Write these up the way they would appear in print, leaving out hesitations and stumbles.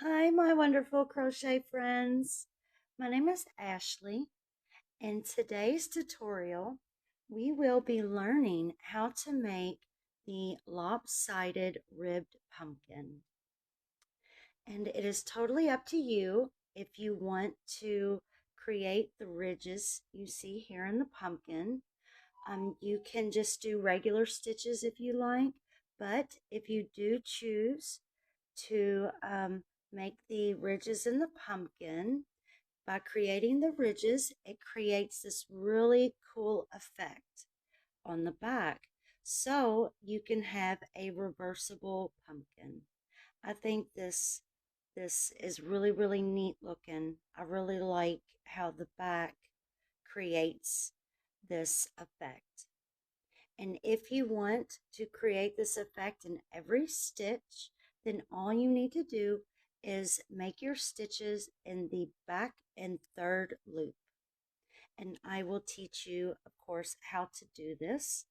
Hi, my wonderful crochet friends. My name is Ashley. In today's tutorial, we will be learning how to make the lopsided ribbed pumpkin. And it is totally up to you if you want to create the ridges you see here in the pumpkin. You can just do regular stitches if you like, but if you do choose to make the ridges in the pumpkin, by creating the ridges, it creates this really cool effect on the back. So you can have a reversible pumpkin. I think this is really neat looking. I really like how the back creates this effect. And if you want to create this effect in every stitch, then all you need to do is make your stitches in the back and third loop. And I will teach you, of course, how to do this.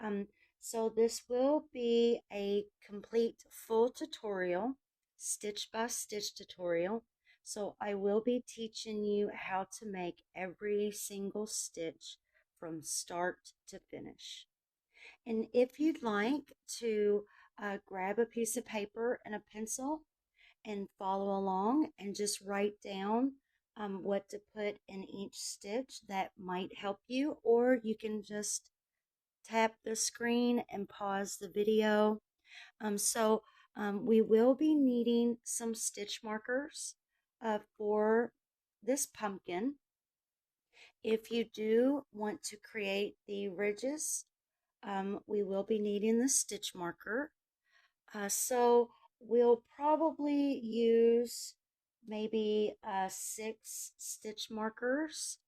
Um, so this will be a complete full tutorial, stitch by stitch tutorial. So I will be teaching you how to make every single stitch from start to finish. And if you'd like to grab a piece of paper and a pencil and follow along and just write down what to put in each stitch, that might help you. Or you can just tap the screen and pause the video. We will be needing some stitch markers for this pumpkin. If you do want to create the ridges, we will be needing the stitch marker. So we'll probably use maybe 6 stitch markers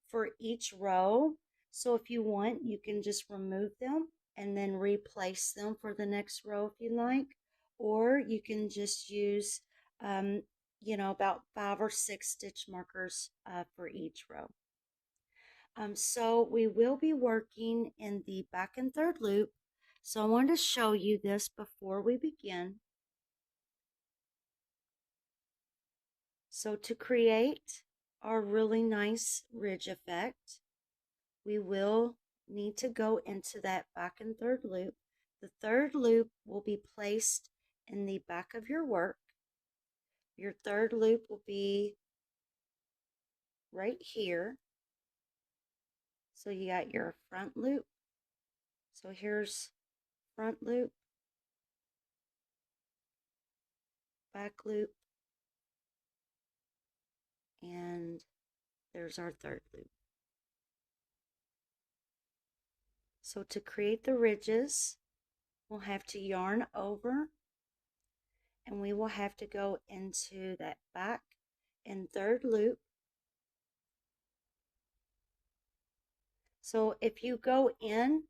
for each row. So if you want, you can just remove them and then replace them for the next row if you like. Or you can just use, about 5 or 6 stitch markers for each row. So we will be working in the back and third loop. So I wanted to show you this before we begin. So to create our really nice ridge effect, we will need to go into that back and third loop. The third loop will be placed in the back of your work. Your third loop will be right here. So you got your front loop. So here's front loop, back loop, and there's our third loop. So to create the ridges, we'll have to yarn over, and we will have to go into that back and third loop. So if you go in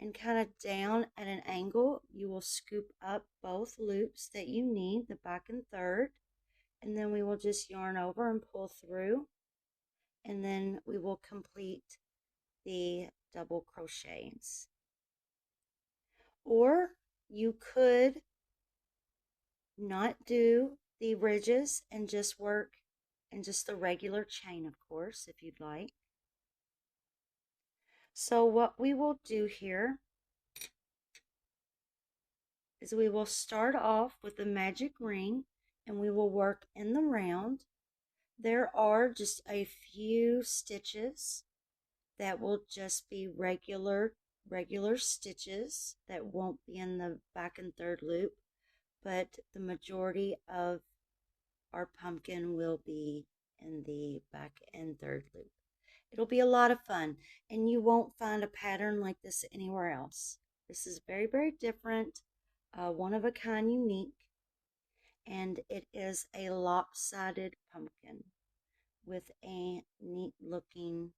and kind of down at an angle, you will scoop up both loops that you need, the back and third, and then we will just yarn over and pull through, and then we will complete the double crochets. Or you could not do the ridges and just work in just the regular chain, of course, if you'd like. So what we will do here is we will start off with the magic ring and we will work in the round. There are just a few stitches that will just be regular stitches that won't be in the back and third loop, but the majority of our pumpkin will be in the back and third loop. It'll be a lot of fun, and you won't find a pattern like this anywhere else. This is very different, one of a kind, unique, and it is a lopsided pumpkin with a neat looking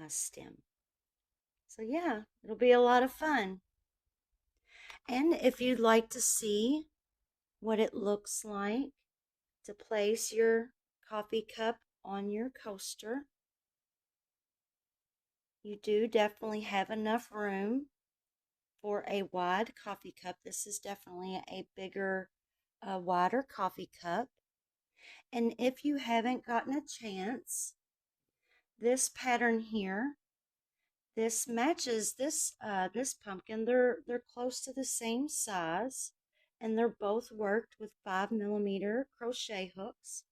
stem. So yeah, it'll be a lot of fun. And if you'd like to see what it looks like to place your coffee cup on your coaster, you do definitely have enough room for a wide coffee cup. This is definitely a bigger a wider coffee cup. And if you haven't gotten a chance, this pattern here, this matches this pumpkin. They're close to the same size, and they're both worked with 5mm crochet hooks.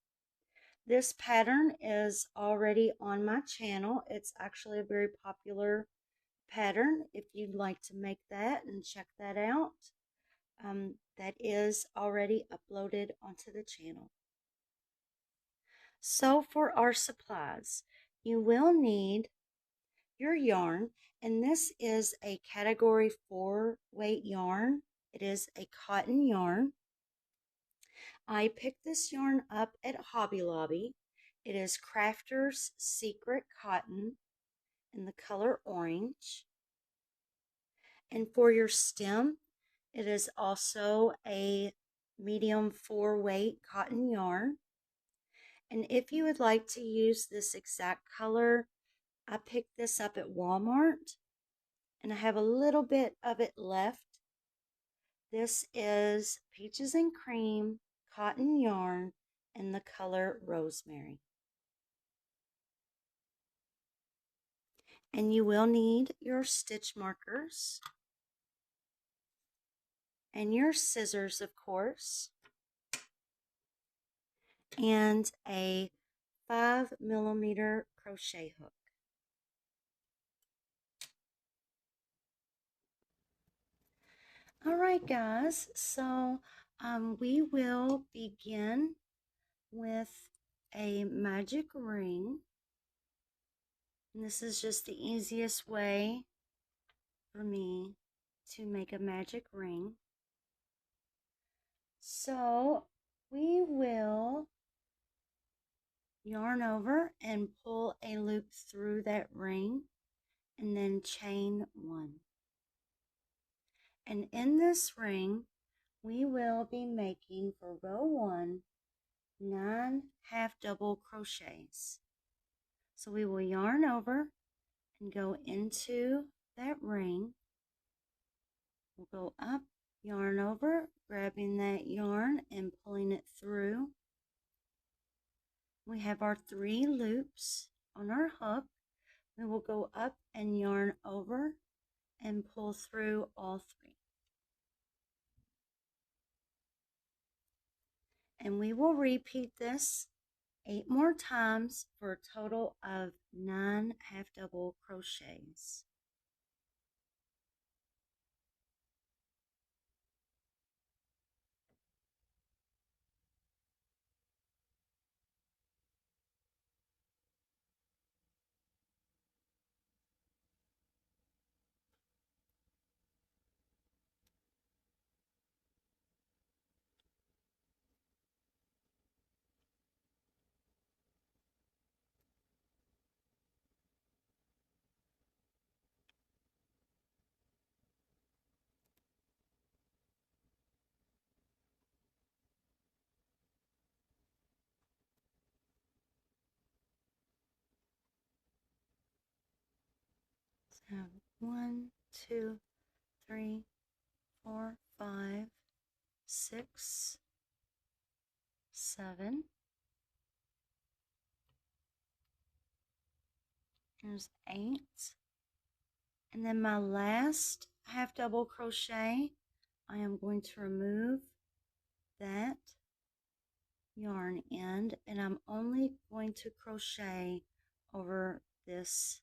This pattern is already on my channel. It's actually a very popular pattern. If you'd like to make that and check that out, that is already uploaded onto the channel. So for our supplies, you will need your yarn, and this is a category 4 weight yarn. It is a cotton yarn. I picked this yarn up at Hobby Lobby. It is Crafter's Secret Cotton in the color orange. And for your stem, it is also a medium 4 weight cotton yarn. And if you would like to use this exact color, I picked this up at Walmart and I have a little bit of it left. This is Peaches and Cream cotton yarn in the color Rosemary. And you will need your stitch markers and your scissors, of course, and a 5mm crochet hook. All right, guys, so we will begin with a magic ring. And this is just the easiest way for me to make a magic ring. So we will yarn over and pull a loop through that ring and then chain 1. And in this ring, we will be making for row 1 9 half double crochets. So we will yarn over and go into that ring. We'll go up, yarn over, grabbing that yarn and pulling it through. We have our 3 loops on our hook. We will go up and yarn over and pull through all 3. And we will repeat this 8 more times for a total of 9 half double crochets. So 1, 2, 3, 4, 5, 6, 7. There's 8. And then my last half double crochet, I am going to remove that yarn end, and I'm only going to crochet over this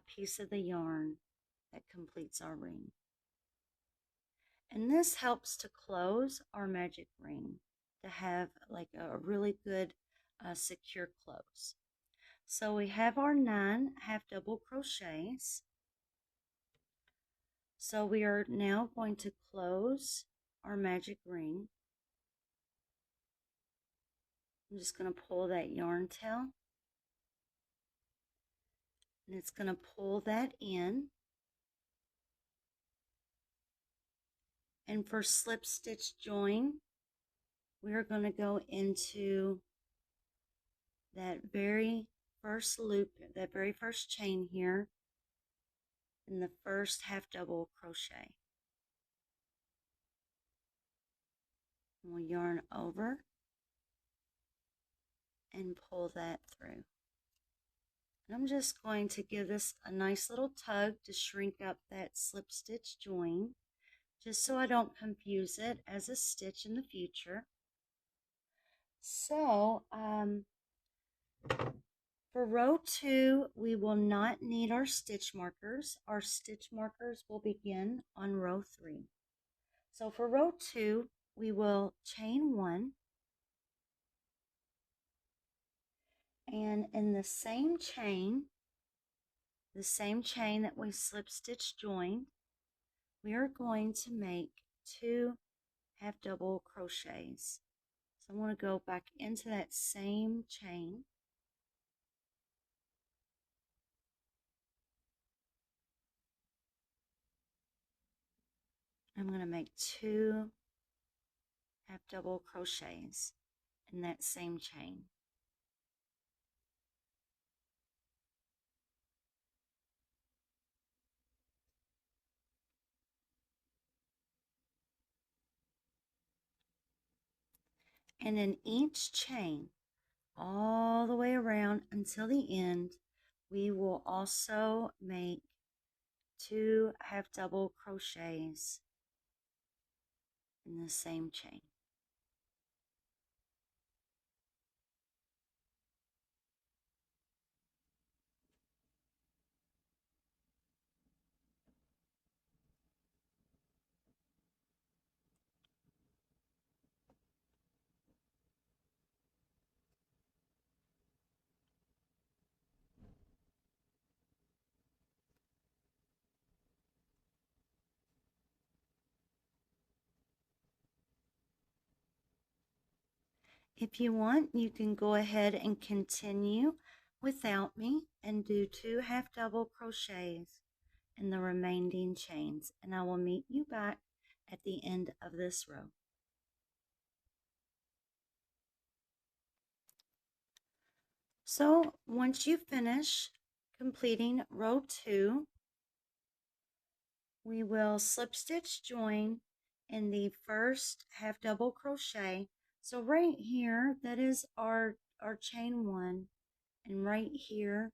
piece of the yarn that completes our ring. And this helps to close our magic ring, to have like a really good secure close. So we have our 9 half double crochets. So we are now going to close our magic ring. I'm just going to pull that yarn tail, and it's going to pull that in. And for slip stitch join, we are going to go into that very first loop, that very first chain here in the first half double crochet. We'll yarn over and pull that through. And I'm just going to give this a nice little tug to shrink up that slip stitch join, just so I don't confuse it as a stitch in the future. So for row 2, we will not need our stitch markers. Our stitch markers will begin on row 3. So for row 2, we will chain 1, and in the same chain that we slip stitch joined, we are going to make 2 half double crochets. So I want to go back into that same chain. I'm going to make 2 half double crochets in that same chain. And in each chain, all the way around until the end, we will also make 2 half double crochets in the same chain. If you want, you can go ahead and continue without me and do 2 half double crochets in the remaining chains, and I will meet you back at the end of this row. So once you finish completing row 2, we will slip stitch join in the first half double crochet. So right here, that is our chain 1, and right here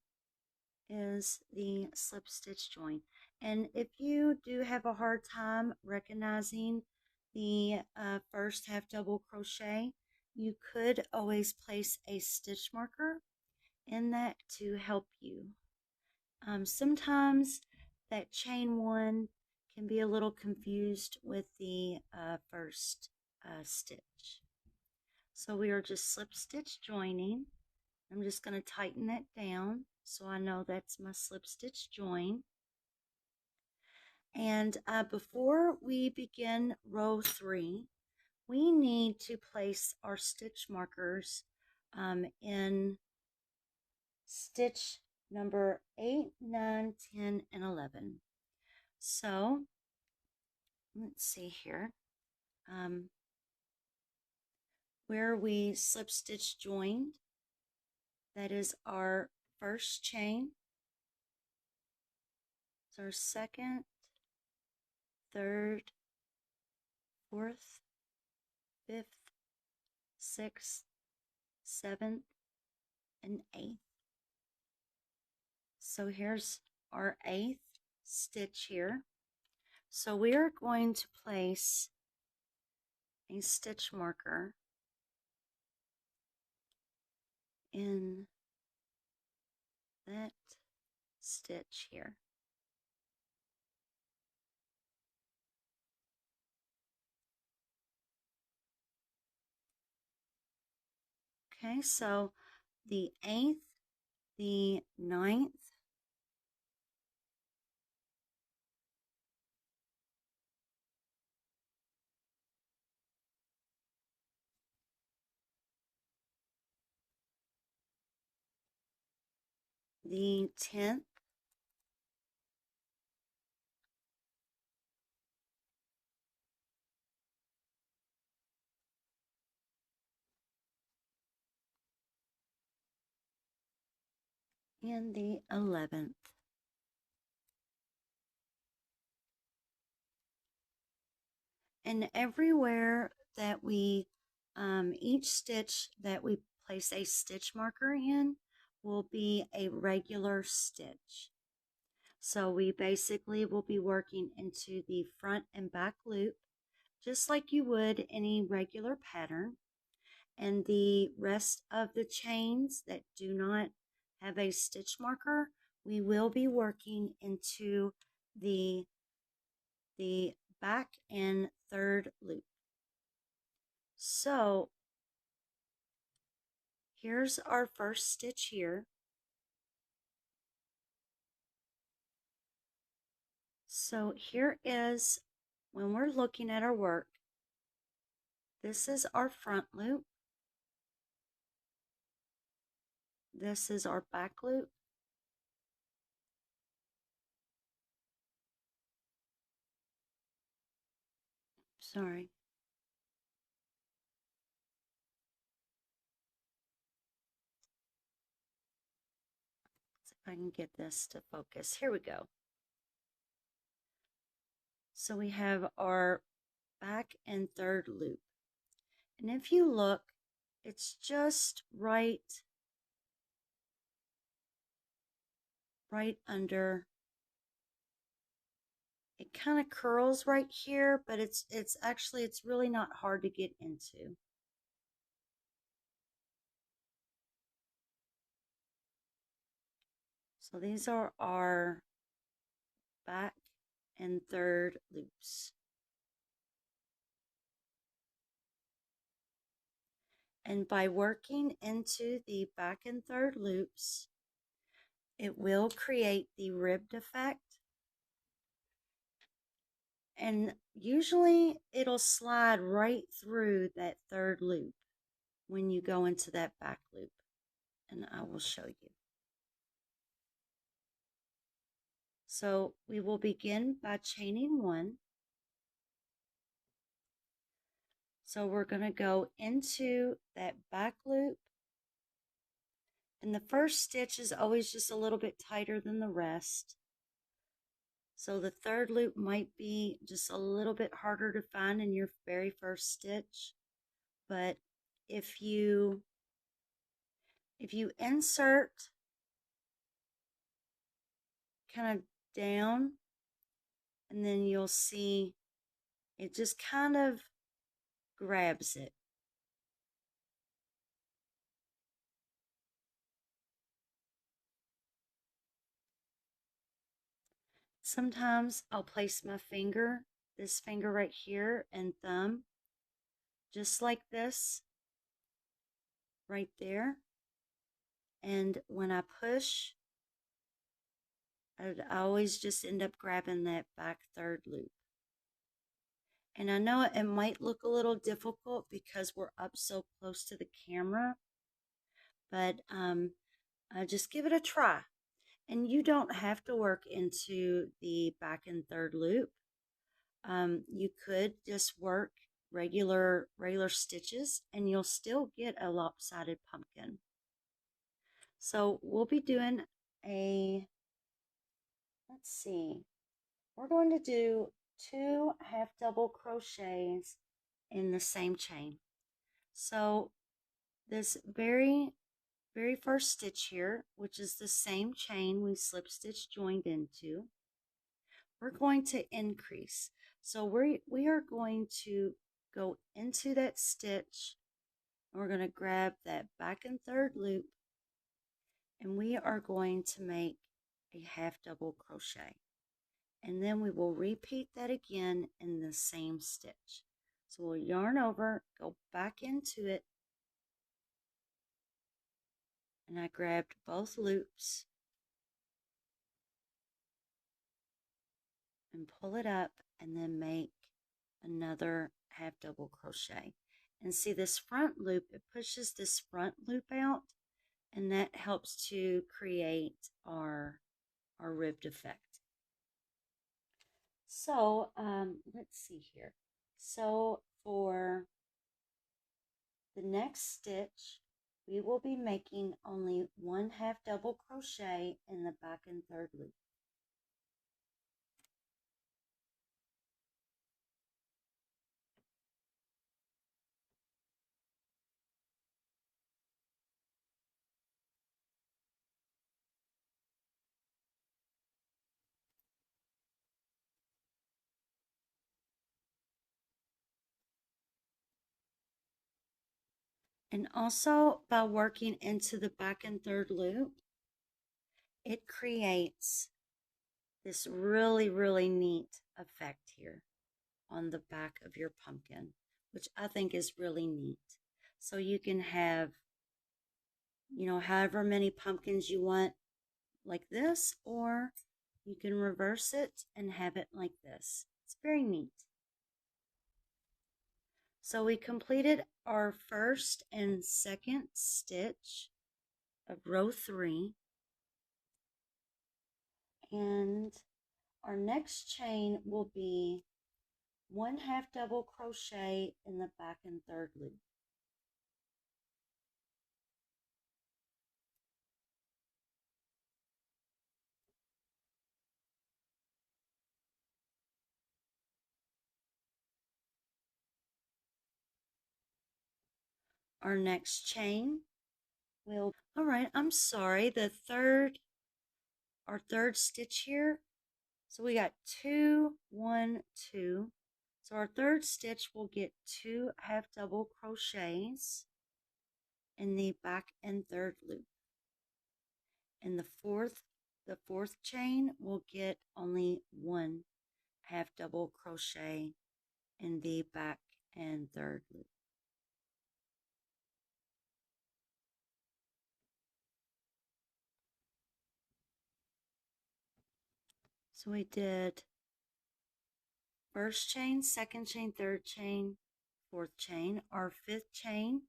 is the slip stitch join. And if you do have a hard time recognizing the first half double crochet, you could always place a stitch marker in that to help you. Sometimes that chain 1 can be a little confused with the first stitch. So we are just slip stitch joining. I'm just going to tighten that down so I know that's my slip stitch join. And before we begin row 3, we need to place our stitch markers in stitch number 8, 9, 10, and 11. So let's see here. Where we slip stitch joined, that is our first chain. It's our second, third, fourth, fifth, sixth, seventh, and eighth. So here's our 8th stitch here. So we are going to place a stitch marker in that stitch here. Okay, so the 8th, the 9th, the 10th, and the 11th. And everywhere that we, each stitch that we place a stitch marker in will be a regular stitch. So we basically will be working into the front and back loop, just like you would any regular pattern. And the rest of the chains that do not have a stitch marker, we will be working into the back and third loop. So here's our first stitch here. So here is, when we're looking at our work, this is our front loop. This is our back loop. Sorry. See if I can get this to focus. Here we go. So we have our back and third loop. And if you look, it's just right under. It kind of curls right here, but it's actually, it's really not hard to get into. So these are our back and third loops. And by working into the back and third loops, it will create the ribbed effect. And usually it'll slide right through that third loop when you go into that back loop. And I will show you. So we will begin by chaining 1. So we're going to go into that back loop. And the first stitch is always just a little bit tighter than the rest. So the third loop might be just a little bit harder to find in your very first stitch. But if you insert kind of down, and then you'll see it just kind of grabs it. Sometimes I'll place my finger, this finger right here, and thumb, just like this, right there. And when I push, I always just end up grabbing that back third loop. And I know it might look a little difficult because we're up so close to the camera, but just give it a try. And you don't have to work into the back and third loop. You could just work regular stitches and you'll still get a lopsided pumpkin. So we'll be doing let's see, we're going to do 2 half double crochets in the same chain. So this very first stitch here, which is the same chain we slip stitch joined into, we're going to increase. So we are going to go into that stitch, and we're going to grab that back and third loop, and we are going to make a half double crochet. And then we will repeat that again in the same stitch. So we'll yarn over, go back into it, and I grabbed both loops and pull it up, and then make another half double crochet. And see this front loop, it pushes this front loop out, and that helps to create our ribbed effect. So let's see here. So for the next stitch, we will be making only 1 half double crochet in the back and third loop. And also by working into the back and third loop, it creates this really, really neat effect here on the back of your pumpkin, which I think is really neat. So you can have, however many pumpkins you want like this, or you can reverse it and have it like this. It's very neat. So we completed our first and second stitch of row 3, and our next chain will be 1/2 double crochet in the back and third loop. Our next chain will, all right, I'm sorry, our third stitch here. So we got 2, 1, 2. So our third stitch will get 2 half double crochets in the back and third loop. And the fourth chain will get only 1 half double crochet in the back and third loop. So we did first chain, second chain, third chain, fourth chain. Our fifth chain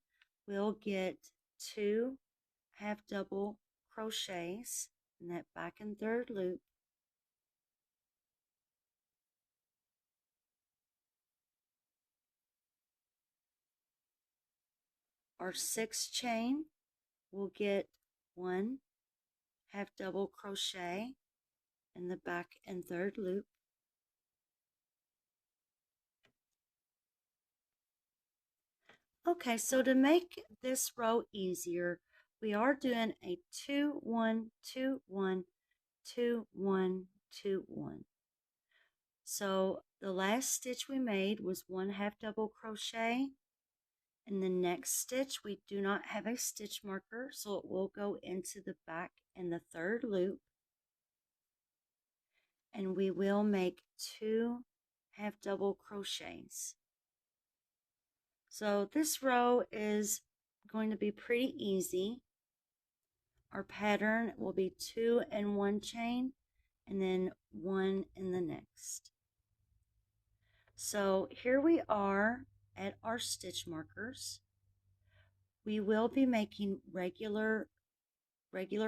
will get 2 half double crochets in that back and third loop. Our sixth chain will get 1 half double crochet in the back and third loop. Okay, so to make this row easier, we are doing a 2 1 2 1 2 1 2 1. So the last stitch we made was 1 half double crochet. In the next stitch, we do not have a stitch marker, so it will go into the back and the third loop. And we will make 2 half double crochets. So this row is going to be pretty easy. Our pattern will be 2 in one chain and then 1 in the next. So here we are at our stitch markers. We will be making regular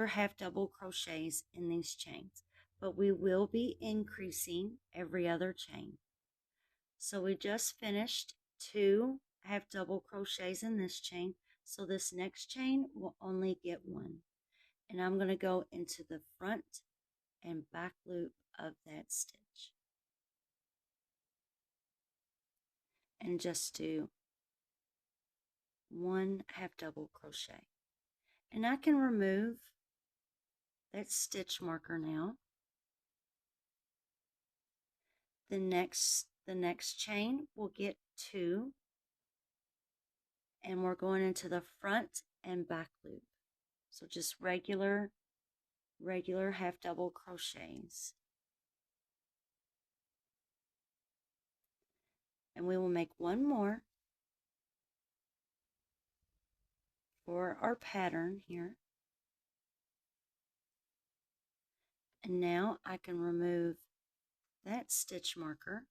half double crochets in these chains, but we will be increasing every other chain. So we just finished 2 half double crochets in this chain, so this next chain will only get 1. And I'm going to go into the front and back loop of that stitch and just do 1 half double crochet. And I can remove that stitch marker now. The next chain will get 2, and we're going into the front and back loop. So just regular half double crochets. And we will make one more for our pattern here. And now I can remove that stitch marker.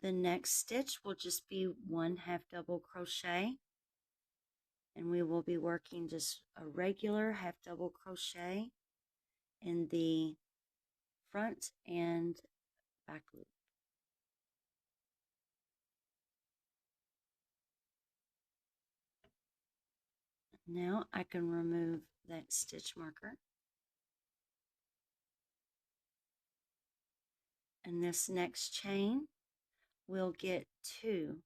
The next stitch will just be 1 half double crochet, and we will be working just a regular half double crochet in the front and back loop. Now I can remove that stitch marker. And this next chain will get 2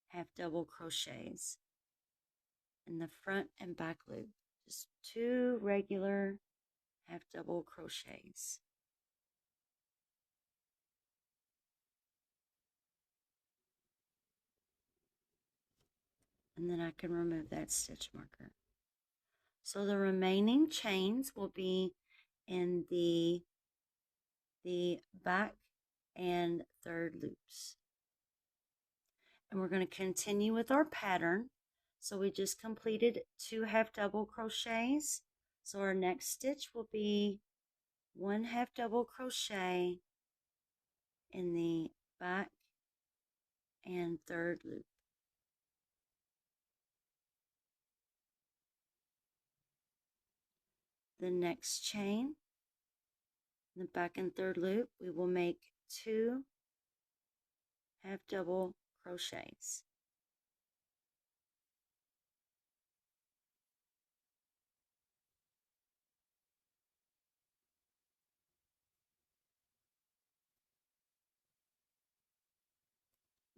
half double crochets in the front and back loop. Just 2 regular half double crochets. and then I can remove that stitch marker. So the remaining chains will be in the back and third loops. And we're going to continue with our pattern. So we just completed 2 half double crochets. So our next stitch will be 1 half double crochet in the back and third loop. The next chain, in the back and third loop, we will make 2 half double crochets.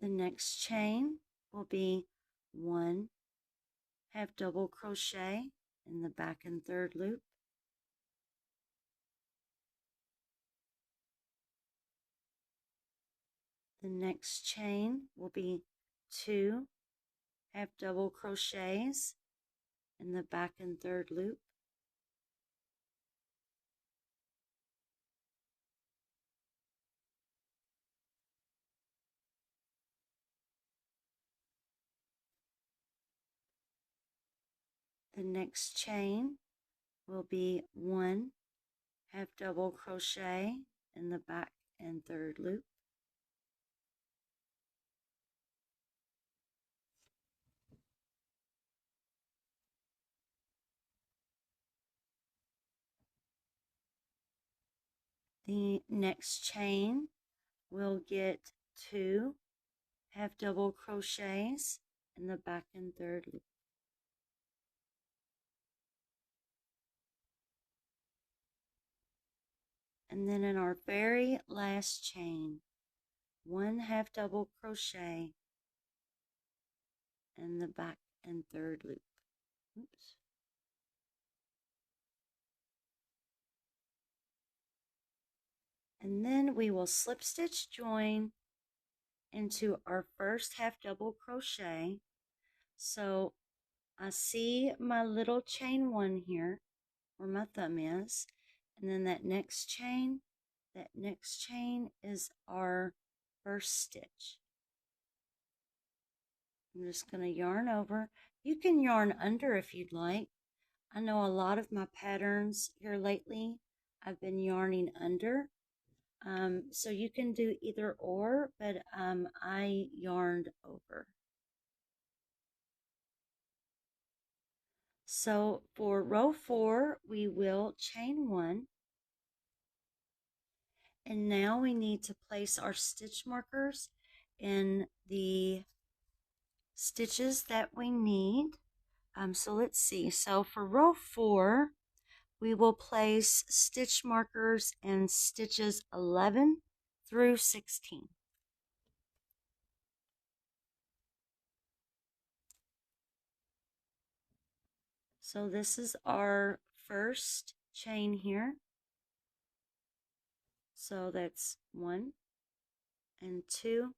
The next chain will be 1 half double crochet in the back and third loop. The next chain will be 2 half double crochets in the back and third loop. The next chain will be 1 half double crochet in the back and third loop. The next chain will get 2 half double crochets in the back and third loop. And then in our very last chain, 1 half double crochet in the back and third loop. Oops. And then we will slip stitch join into our first half double crochet. So I see my little chain 1 here where my thumb is, and then that next chain is our first stitch. I'm just going to yarn over. You can yarn under if you'd like. I know a lot of my patterns here lately I've been yarning under, so you can do either or, but I yarned over. So for row 4 we will chain 1, and now we need to place our stitch markers in the stitches that we need. So let's see. So for row 4, we will place stitch markers in stitches 11 through 16. So this is our first chain here. So that's 1 and 2,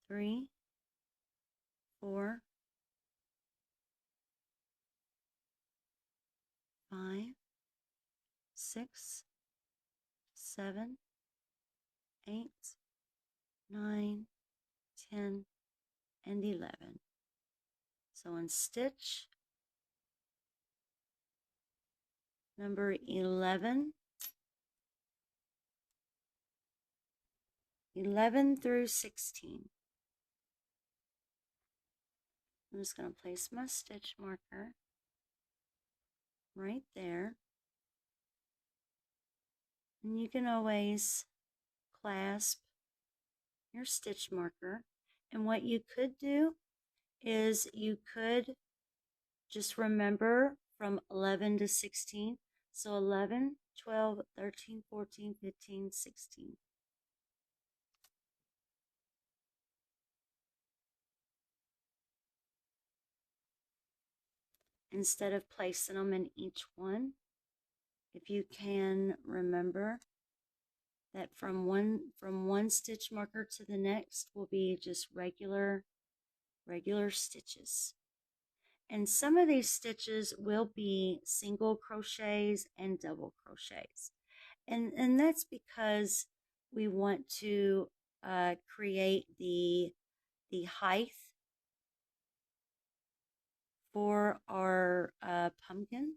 3, 4, 5, 6, 7, 8, 9, 10, and 11. So in stitch number 11 through 16. I'm just going to place my stitch marker right there. And you can always clasp your stitch marker. And what you could do is you could just remember from 11 to 16. So 11, 12, 13, 14, 15, 16. Instead of placing them in each one, if you can remember that from one stitch marker to the next will be just regular regular stitches. And some of these stitches will be single crochets and double crochets. And that's because we want to create the height for our pumpkin.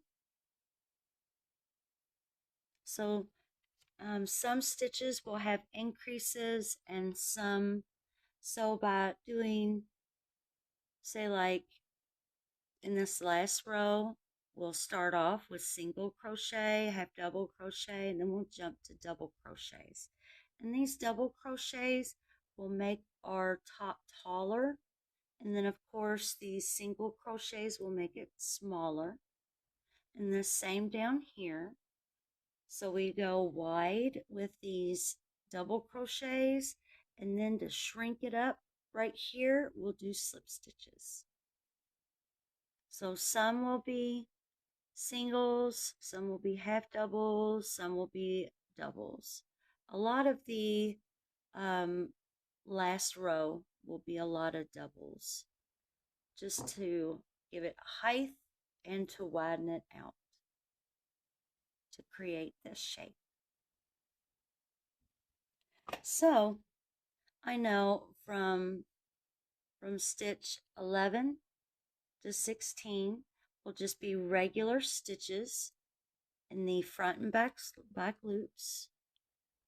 So some stitches will have increases and some, so by doing, say like in this last row, we'll start off with single crochet, have double crochet, and then we'll jump to double crochets. And these double crochets will make our top taller. And then of course these single crochets will make it smaller. And the same down here. So we go wide with these double crochets, and then to shrink it up right here, we'll do slip stitches. So some will be singles, some will be half doubles, some will be doubles. A lot of the last row will be a lot of doubles, just to give it height and to widen it out to create this shape. So I know from stitch 11 to 16 will just be regular stitches in the front and back loops.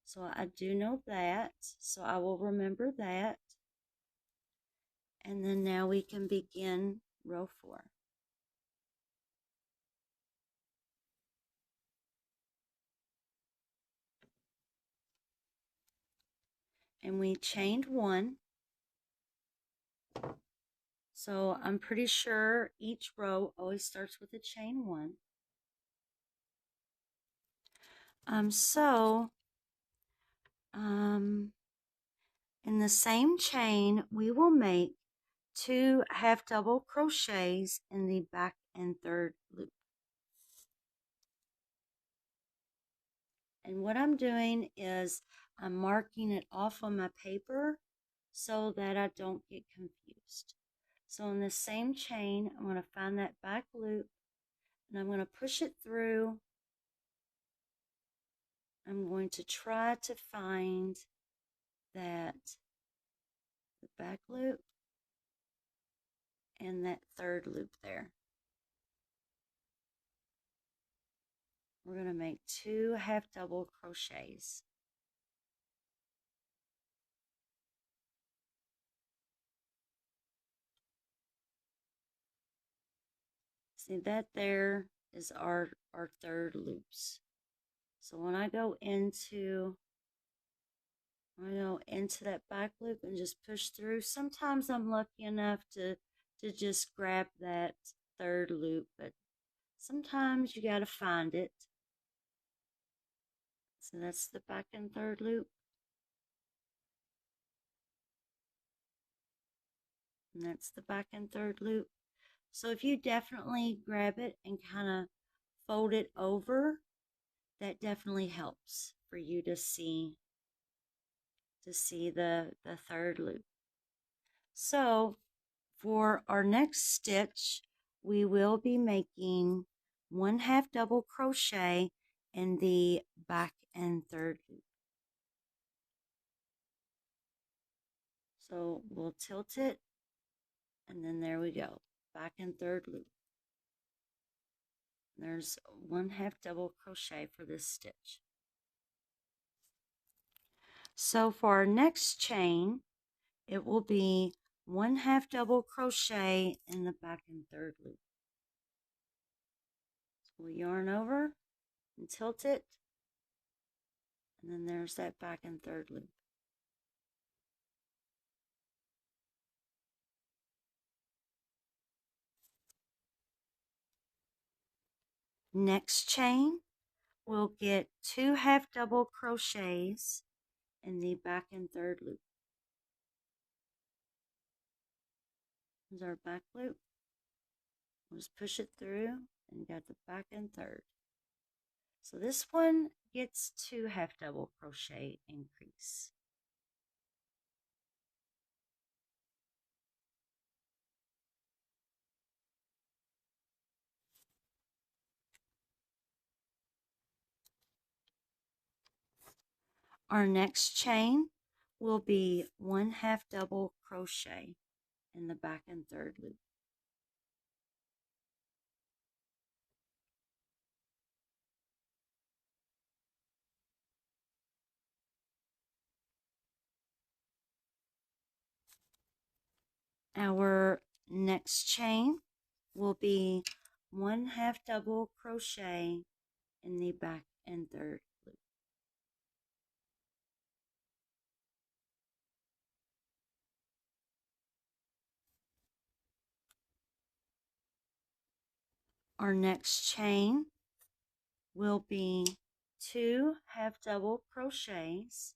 So I do know that, so I will remember that. And then now we can begin row 4. And we chained 1. So I'm pretty sure each row always starts with a chain 1. In the same chain, we will make 2 half double crochets in the back and third loop. And what I'm doing is I'm marking it off on my paper so that I don't get confused. So in the same chain, I'm going to find that back loop and I'm going to push it through. I'm going to try to find that the back loop and that third loop there. We're going to make 2 half double crochets. See that there is our third loops. So when I go into that back loop and just push through, sometimes I'm lucky enough to just grab that third loop, but sometimes you got to find it. So that's the back and third loop. And that's the back and third loop. So if you definitely grab it and kind of fold it over, that definitely helps for you to see the third loop. So for our next stitch, we will be making 1 half double crochet in the back and third loop. So we'll tilt it, and then there we go, back and third loop. There's 1 half double crochet for this stitch. So for our next chain, it will be 1 half double crochet in the back and third loop. So we'll yarn over and tilt it, and then there's that back and third loop. Next chain, we'll get 2 half double crochets in the back and third loop. Here's our back loop. We'll just push it through and got the back and third. So this one gets 2 half double crochet increase. Our next chain will be 1/2 double crochet in the back and third loop. Our next chain will be 1/2 double crochet in the back and third loop. Our next chain will be 2 half double crochets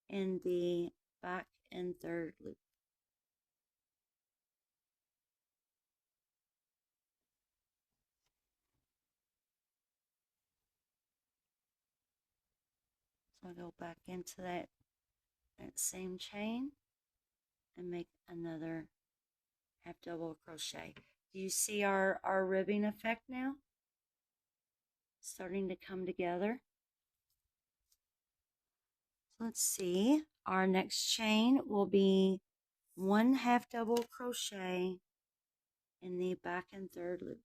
in the back and third loop. So I go back into that same chain and make another half double crochet. Do you see our ribbing effect now? Starting to come together. So let's see. Our next chain will be 1/2 double crochet in the back and third loop.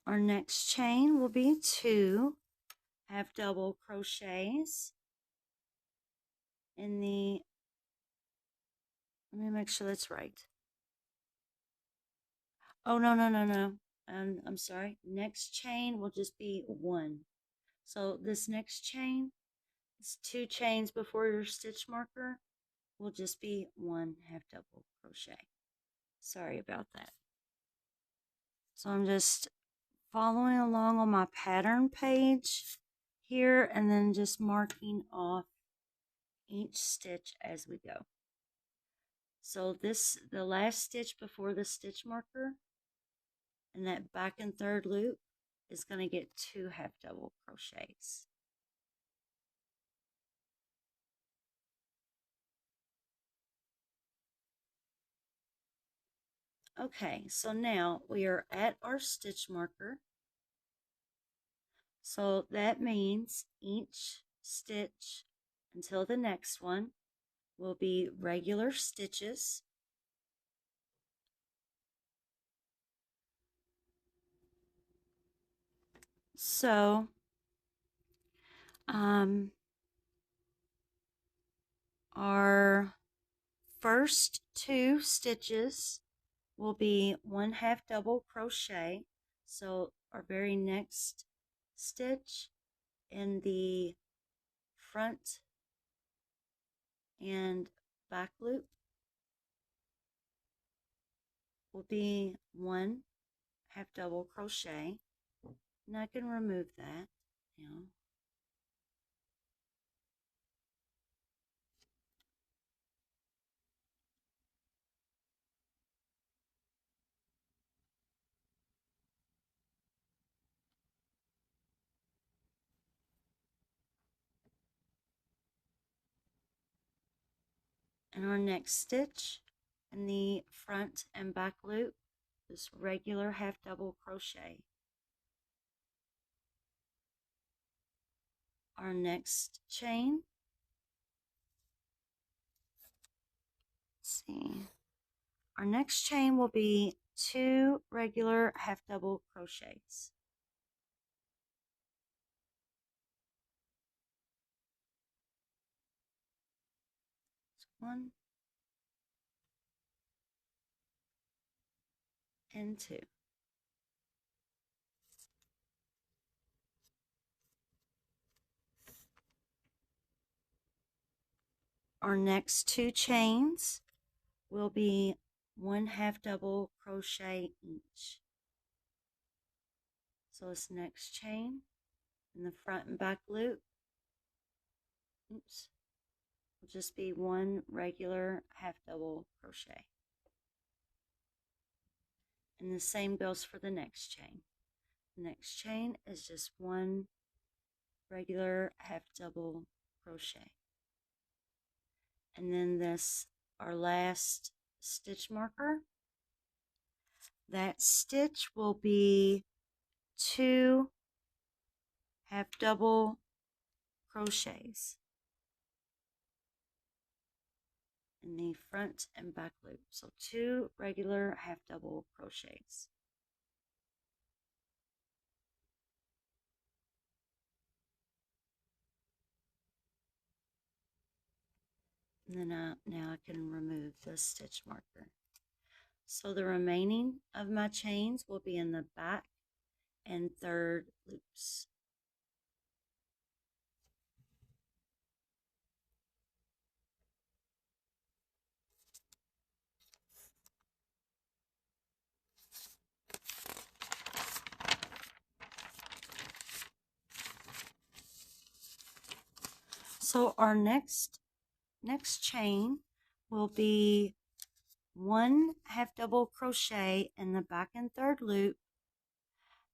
Our next chain will be 2 half double crochets in the, let me make sure that's right. Oh, no. I'm sorry. Next chain will just be 1. So this next chain is 2 chains before your stitch marker will just be 1 half double crochet. Sorry about that. So I'm just following along on my pattern page here and then just marking off each stitch as we go. So the last stitch before the stitch marker and that back and third loop is going to get 2 half double crochets. Okay, so now we are at our stitch marker. So that means each stitch until the next one will be regular stitches. So our first 2 stitches will be 1/2 double crochet. So our very next stitch in the front and back loop will be 1 half double crochet, and I can remove that now. And our next stitch in the front and back loop, this regular half double crochet. Our next chain, let's see, our next chain will be 2 regular half double crochets. So 1 and 2. Our next 2 chains will be 1 half double crochet each. So this next chain in the front and back loop, oops, will just be 1 regular half double crochet. And the same goes for the next chain. The next chain is just 1 regular half double crochet. and then this, our last stitch marker. That stitch will be 2 half double crochets in the front and back loop. So 2 regular half double crochets. And then now I can remove the stitch marker. So the remaining of my chains will be in the back and third loops. So our next chain will be 1 half double crochet in the back and third loop,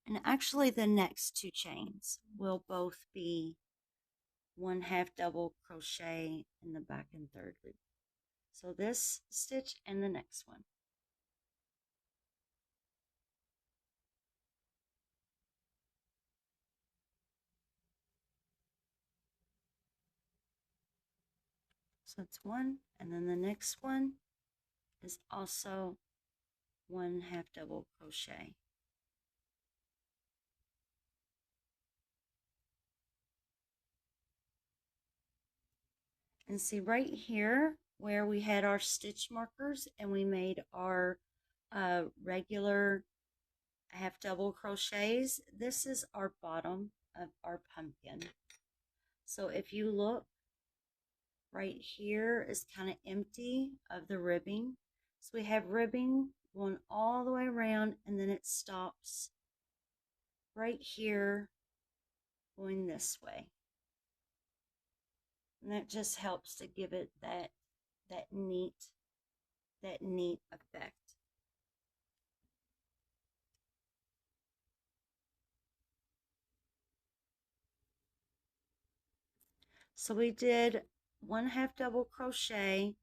and actually the next 2 chains will both be 1 half double crochet in the back and third loop. So this stitch and the next one. So it's 1, and then the next one is also 1 half double crochet. And see right here where we had our stitch markers and we made our regular half double crochets, this is our bottom of our pumpkin. So if you look right here is kind of empty of the ribbing. So we have ribbing going all the way around, and then it stops right here going this way. And that just helps to give it that neat effect. So we did 1 half double crochet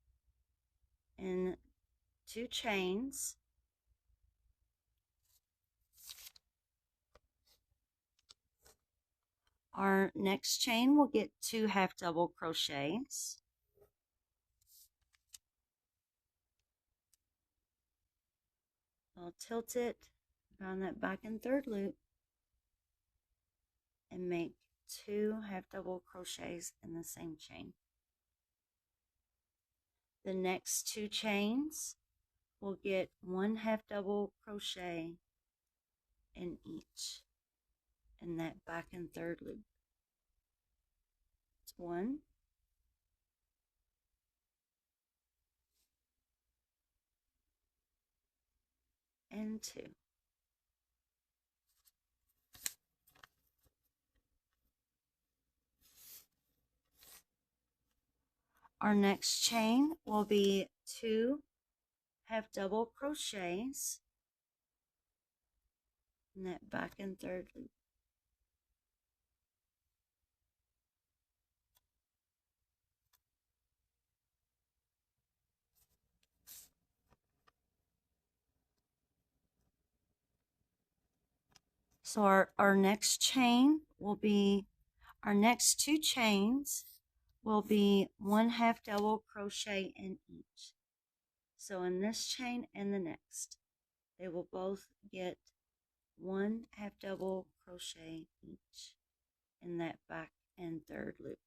in 2 chains. Our next chain will get 2 half double crochets. I'll tilt it around that back and third loop and make 2 half double crochets in the same chain. The next 2 chains will get 1 half double crochet in each in that back and third loop. It's 1, and 2. Our next chain will be 2 half double crochets in that back and third loop. So our next chain will be, our next 2 chains will be 1 half double crochet in each. So in this chain and the next, they will both get 1 half double crochet each in that back and third loop.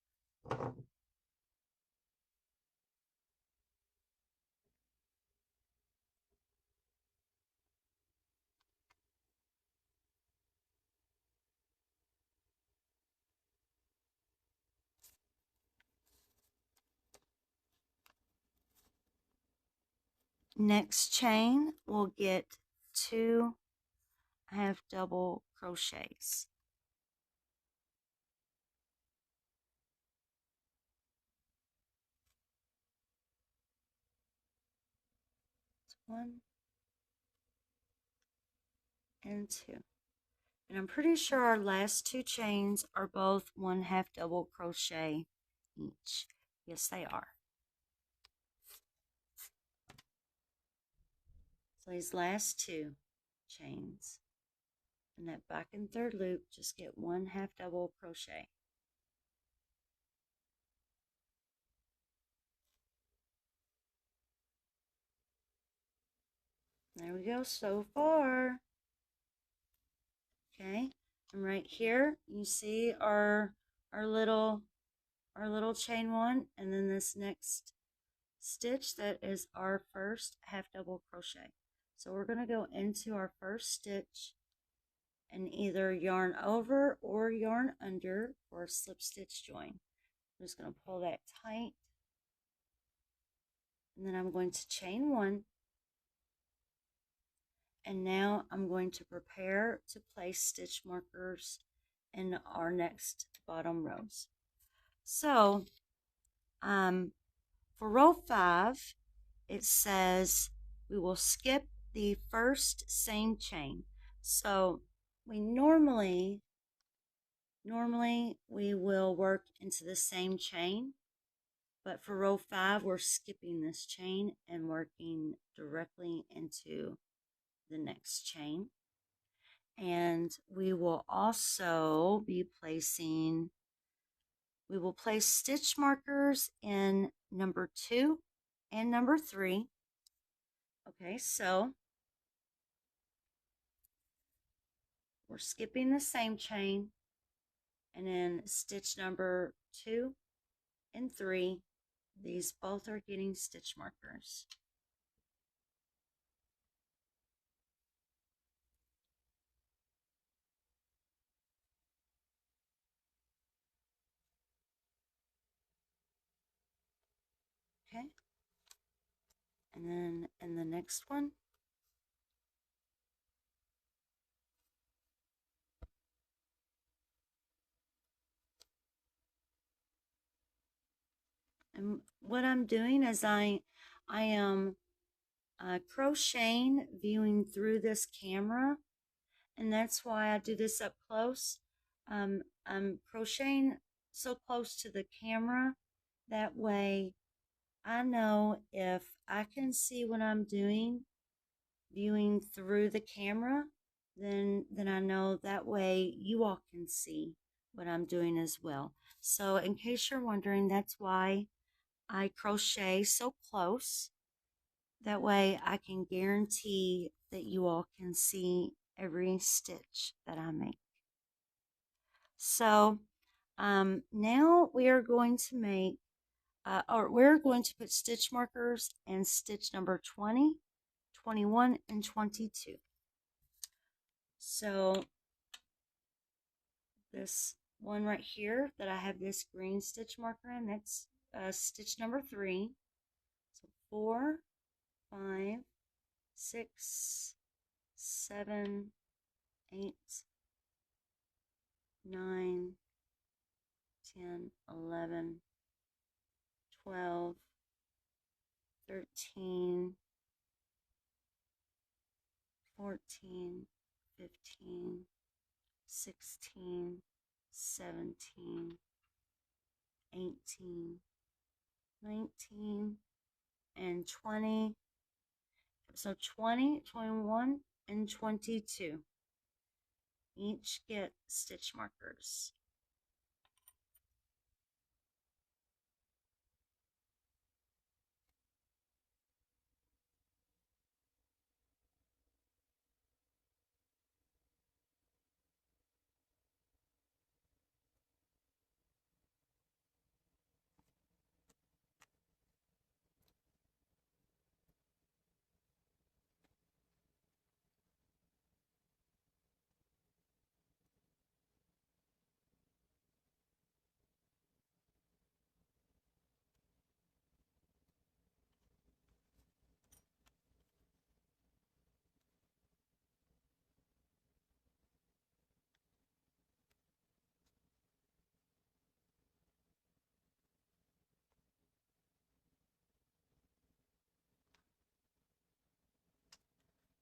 Next chain will get 2 half double crochets. It's 1 and 2. And I'm pretty sure our last 2 chains are both 1 half double crochet each. Yes, they are. So these last two chains, and that back and third loop, just get 1 half double crochet. There we go so far. Okay, and right here you see our little chain one, and then this next stitch that is our first half double crochet. So we're going to go into our first stitch and either yarn over or yarn under for a slip stitch join. I'm just going to pull that tight, and then I'm going to chain one, and now I'm going to prepare to place stitch markers in our next bottom rows. So for row 5, it says we will skip the first same chain. So we normally we will work into the same chain, but for row 5 we're skipping this chain and working directly into the next chain. And we will also be placing, we will place stitch markers in number 2 and number 3. Okay, so we're skipping the same chain, and then stitch number 2 and 3, these both are getting stitch markers. Okay, and then in the next one, and what I'm doing is I am crocheting viewing through this camera, and that's why I do this up close. I'm crocheting so close to the camera, that way I know if I can see what I'm doing viewing through the camera, then I know that way you all can see what I'm doing as well. So in case you're wondering, that's why I crochet so close. That way I can guarantee that you all can see every stitch that I make. So now we are going to make, or we're going to put stitch markers in stitch number 20, 21, and 22. So this one right here that I have this green stitch marker in, that's stitch number 3. So 4, 5, 6, 7, 8, 9, 10, 11, 12, 13, 14, 15, 16, 17, 18, 19, and 20. So 20, 21, and 22 each get stitch markers.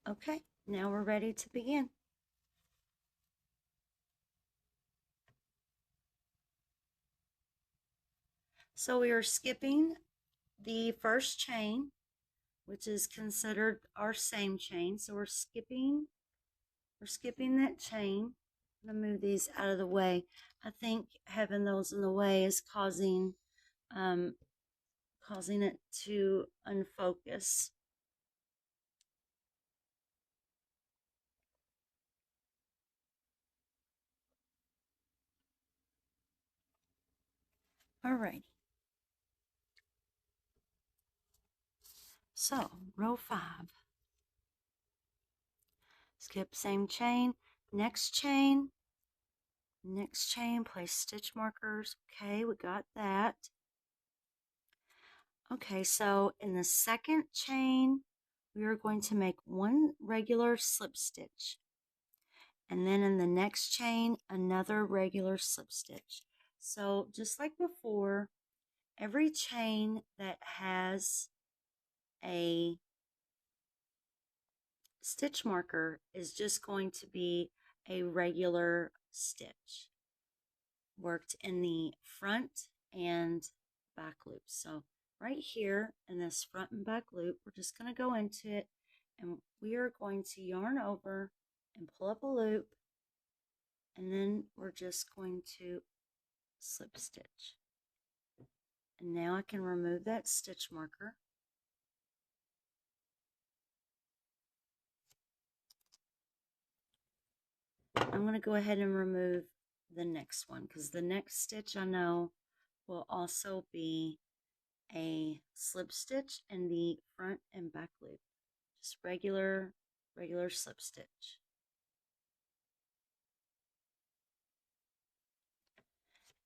Okay, now we're ready to begin. So we are skipping the first chain. which is considered our same chain. So we're skipping that chain. I'm gonna move these out of the way. I think having those in the way is causing it to unfocus. Alrighty. So row 5. Skip same chain, next chain, place stitch markers. Okay, we got that. Okay, so in the second chain, we are going to make one regular slip stitch. And then in the next chain, another regular slip stitch. So just like before, every chain that has a stitch marker is just going to be a regular stitch worked in the front and back loops. So right here in this front and back loop, we're just going to go into it and we are going to yarn over and pull up a loop, and then we're just going to slip stitch. And now I can remove that stitch marker. I'm going to go ahead and remove the next one because the next stitch I know will also be a slip stitch in the front and back loop. Just regular slip stitch.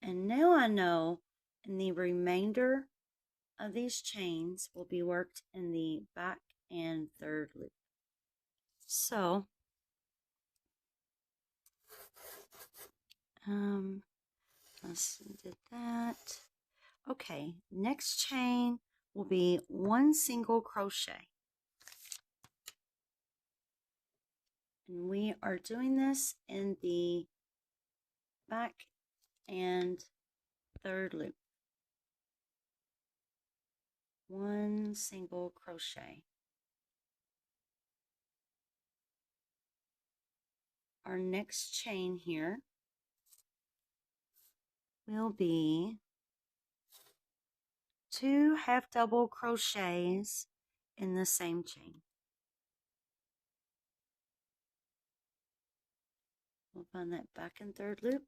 And now I know in the remainder of these chains will be worked in the back and third loop. So let's did that. Okay, next chain will be one single crochet. And we are doing this in the back and third loop. One single crochet. Our next chain here will be 2 half double crochets in the same chain. We'll find that back and third loop.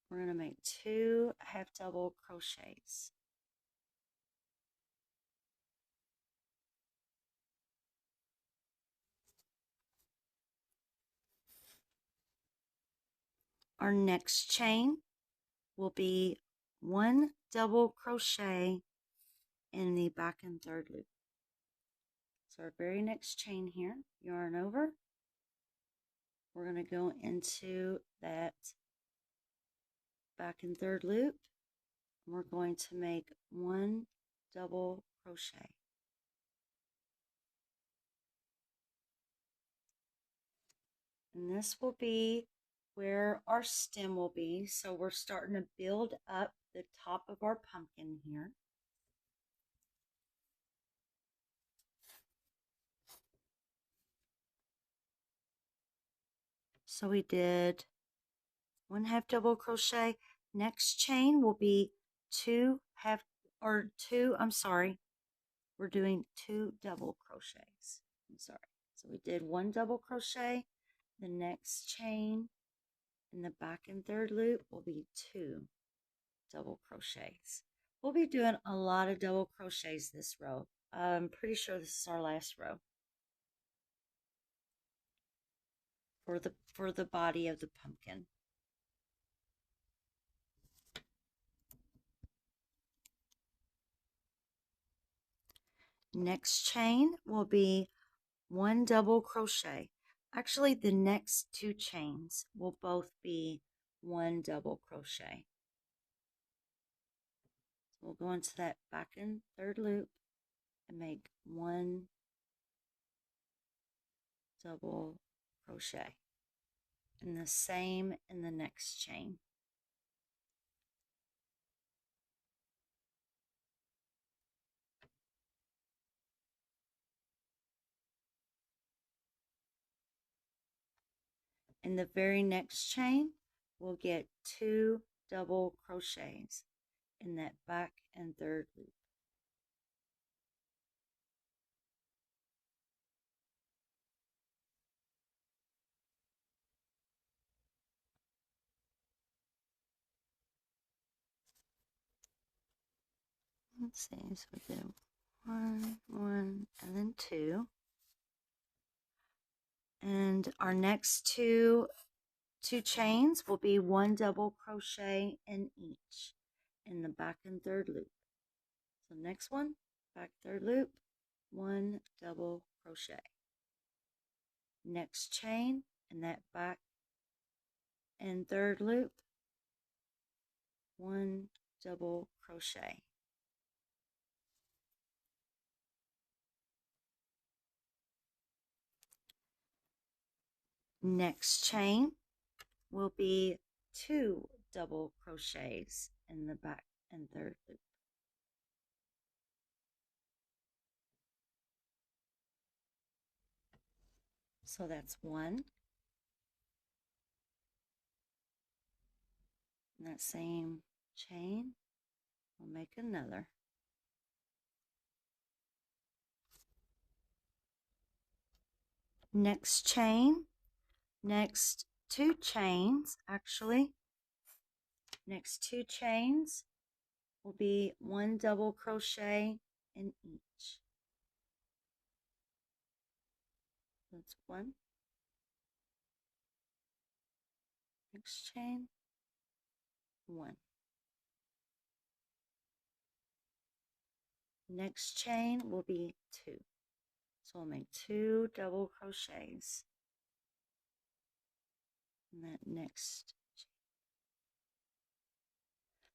We're going to make 2 half double crochets. Our next chain will be 1 double crochet in the back and third loop. So our very next chain here, yarn over. We're going to go into that back and third loop. We're going to make 1 double crochet. And this will be where our stem will be. So we're starting to build up the top of our pumpkin here. So we did 1 half double crochet. Next chain will be 2 we're doing 2 double crochets. I'm sorry. So we did 1 double crochet. The next chain in the back and third loop will be 2 double crochets. We'll be doing a lot of double crochets this row. I'm pretty sure this is our last row for the body of the pumpkin. Next chain will be 1 double crochet. Actually, the next 2 chains will both be 1 double crochet. So we'll go into that back and third loop and make 1 double crochet. And the same in the next chain. In the very next chain, we'll get 2 double crochets in that back and third loop. Let's see, so we do 1, 1, and then 2. And our next two chains will be 1 double crochet in each in the back and third loop. So next one, back third loop, 1 double crochet. Next chain in that back and third loop, 1 double crochet. Next chain will be 2 double crochets in the back and third loop. So that's 1. In that same chain, we'll make another. Next chain, next 2 chains, actually, next 2 chains will be 1 double crochet in each. That's 1. Next chain, 1. Next chain will be 2. So we'll make 2 double crochets in that next chain.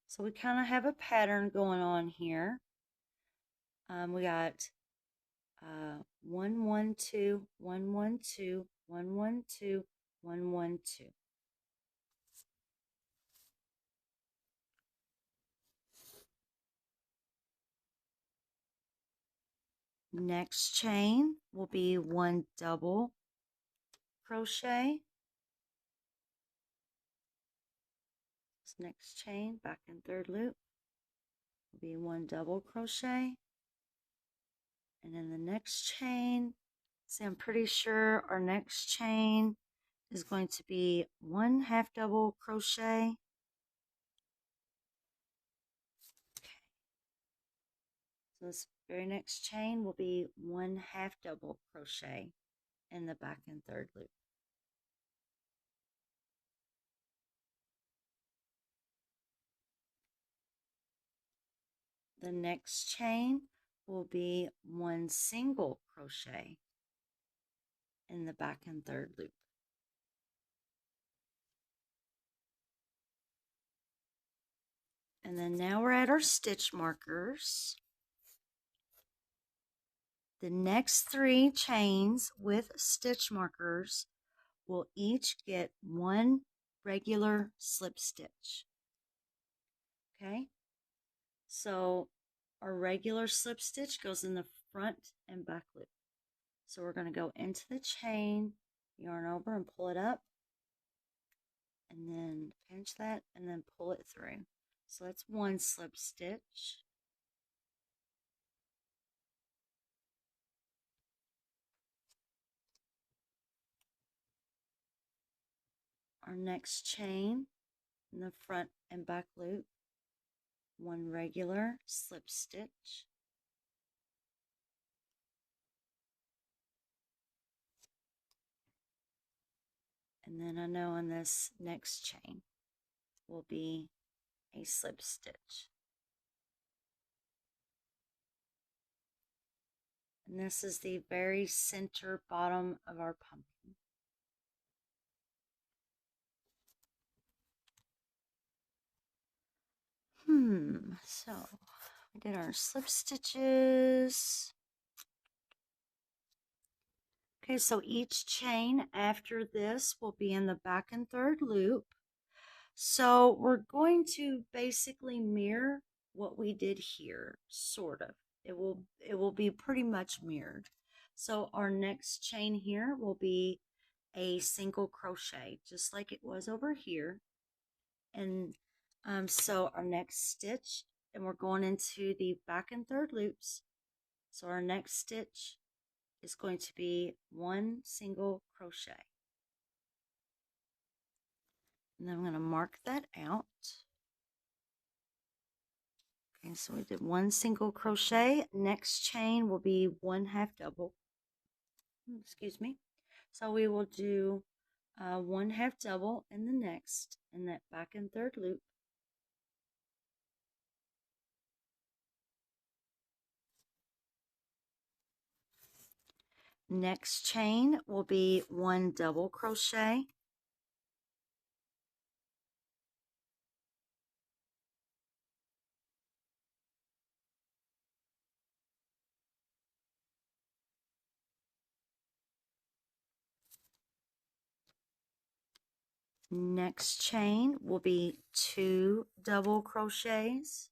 So we kind of have a pattern going on here. We got 1, 1, 2, 1, 1, 2, 1, 1, 2, 1, 1, 2. Next chain will be 1 double crochet. This next chain, back in third loop, will be 1 double crochet. And in the next chain, see, I'm pretty sure our next chain is going to be 1 half double crochet. Okay. So this very next chain will be 1 half double crochet in the back and third loop. The next chain will be 1 single crochet in the back and third loop. And then now we're at our stitch markers. The next 3 chains with stitch markers will each get 1 regular slip stitch. Okay, so our regular slip stitch goes in the front and back loop. So we're going to go into the chain, yarn over and pull it up, and then pinch that and then pull it through. So that's 1 slip stitch. Our next chain in the front and back loop, 1 regular slip stitch. And then I know on this next chain will be a slip stitch. And this is the very center bottom of our pumpkin. So we did our slip stitches. Okay, so each chain after this will be in the back and third loop. So we're going to basically mirror what we did here, sort of. It will be pretty much mirrored. So our next chain here will be a single crochet, just like it was over here. And so our next stitch, and we're going into the back and third loops. So our next stitch is going to be one single crochet. And then I'm going to mark that out. Okay, so we did one single crochet. Next chain will be one half double. Excuse me. So we will do one half double in the next, in that back and third loop. Next chain will be one double crochet. Next chain will be two double crochets.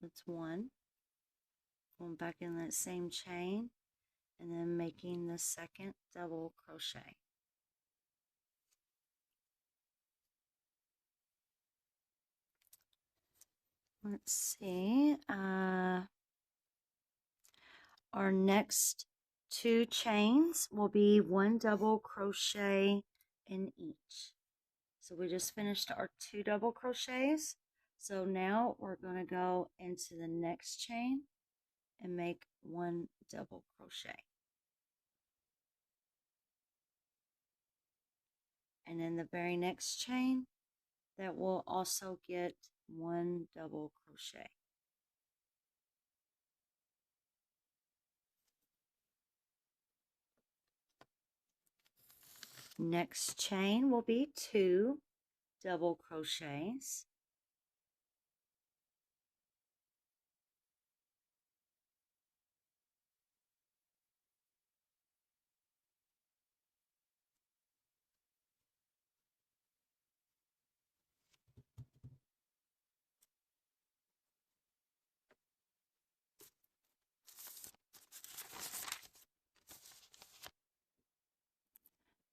That's one. Going back in that same chain and then making the second double crochet. Let's see. Our next two chains will be one double crochet in each. So we just finished our two double crochets. So now we're going to go into the next chain and make one double crochet. And in the very next chain, that will also get one double crochet. Next chain will be two double crochets.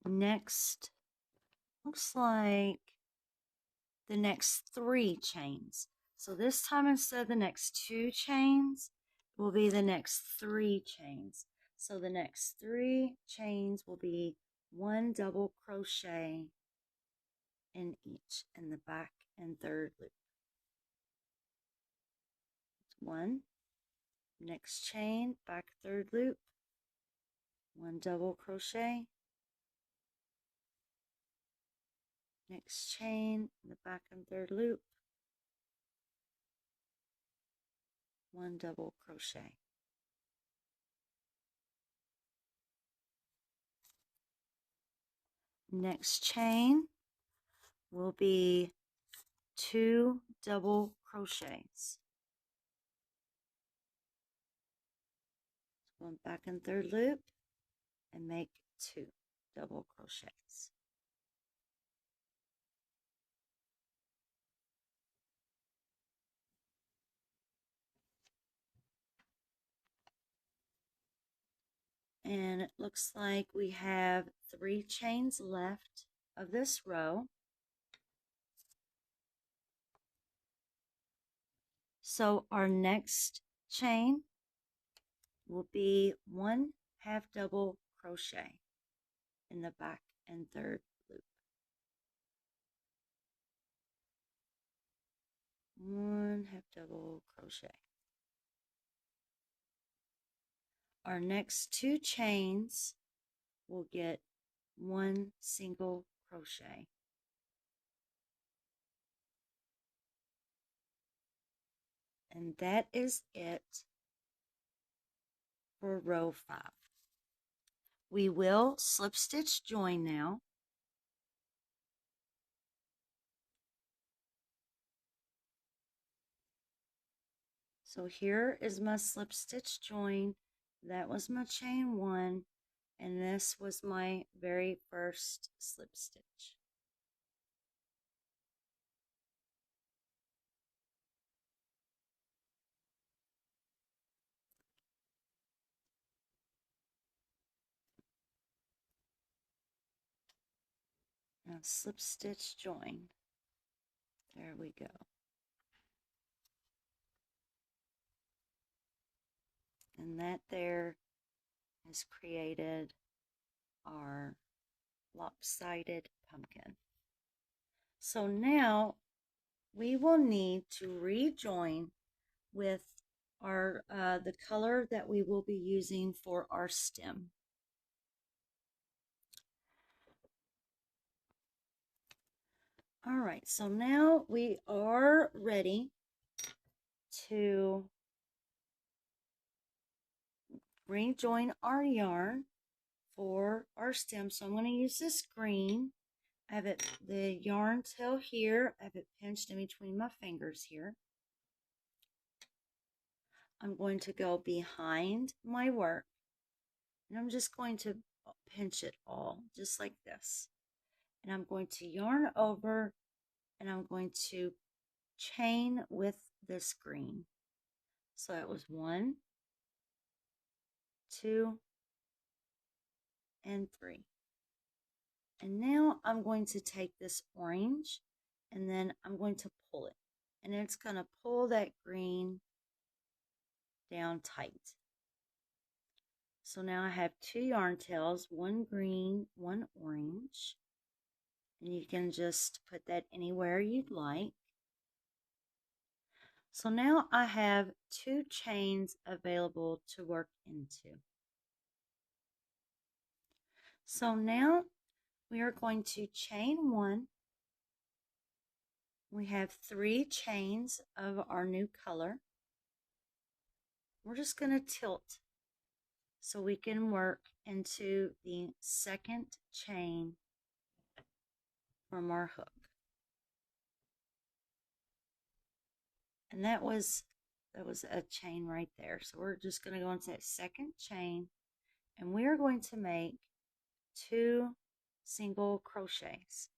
Next, looks like the next three chains. So this time, instead of the next two chains, will be the next three chains. So the next three chains will be one double crochet in each, in the back and third loop. One, next chain, back third loop, one double crochet, next chain, in the back and third loop, one double crochet. Next chain will be two double crochets. One back and third loop and make two double crochets. And it looks like we have three chains left of this row. So our next chain will be one half double crochet in the back and third loop. One half double crochet. Our next two chains will get one single crochet. And that is it for row 5. We will slip stitch join now. So here is my slip stitch join. That was my chain 1, and this was my very first slip stitch. slip stitch join. There we go. And that there has created our lopsided pumpkin. So now we will need to rejoin with our the color that we will be using for our stem. All right, so now we are ready to rejoin our yarn for our stem. So I'm going to use this green. I have it, the yarn tail here. I have it pinched in between my fingers here. I'm going to go behind my work, and I'm just going to pinch it all just like this. And I'm going to yarn over, and I'm going to chain with this green. So that was 1, 2, and 3. And now I'm going to take this orange, and then I'm going to pull it, and it's going to pull that green down tight. So now I have 2 yarn tails, 1 green, 1 orange, and you can just put that anywhere you'd like. So now I have 2 chains available to work into. So now we are going to chain 1. We have 3 chains of our new color. We're just going to tilt so we can work into the second chain from our hook. And that was a chain right there. So we're just going to go into that second chain, and we are going to make 2 single crochets.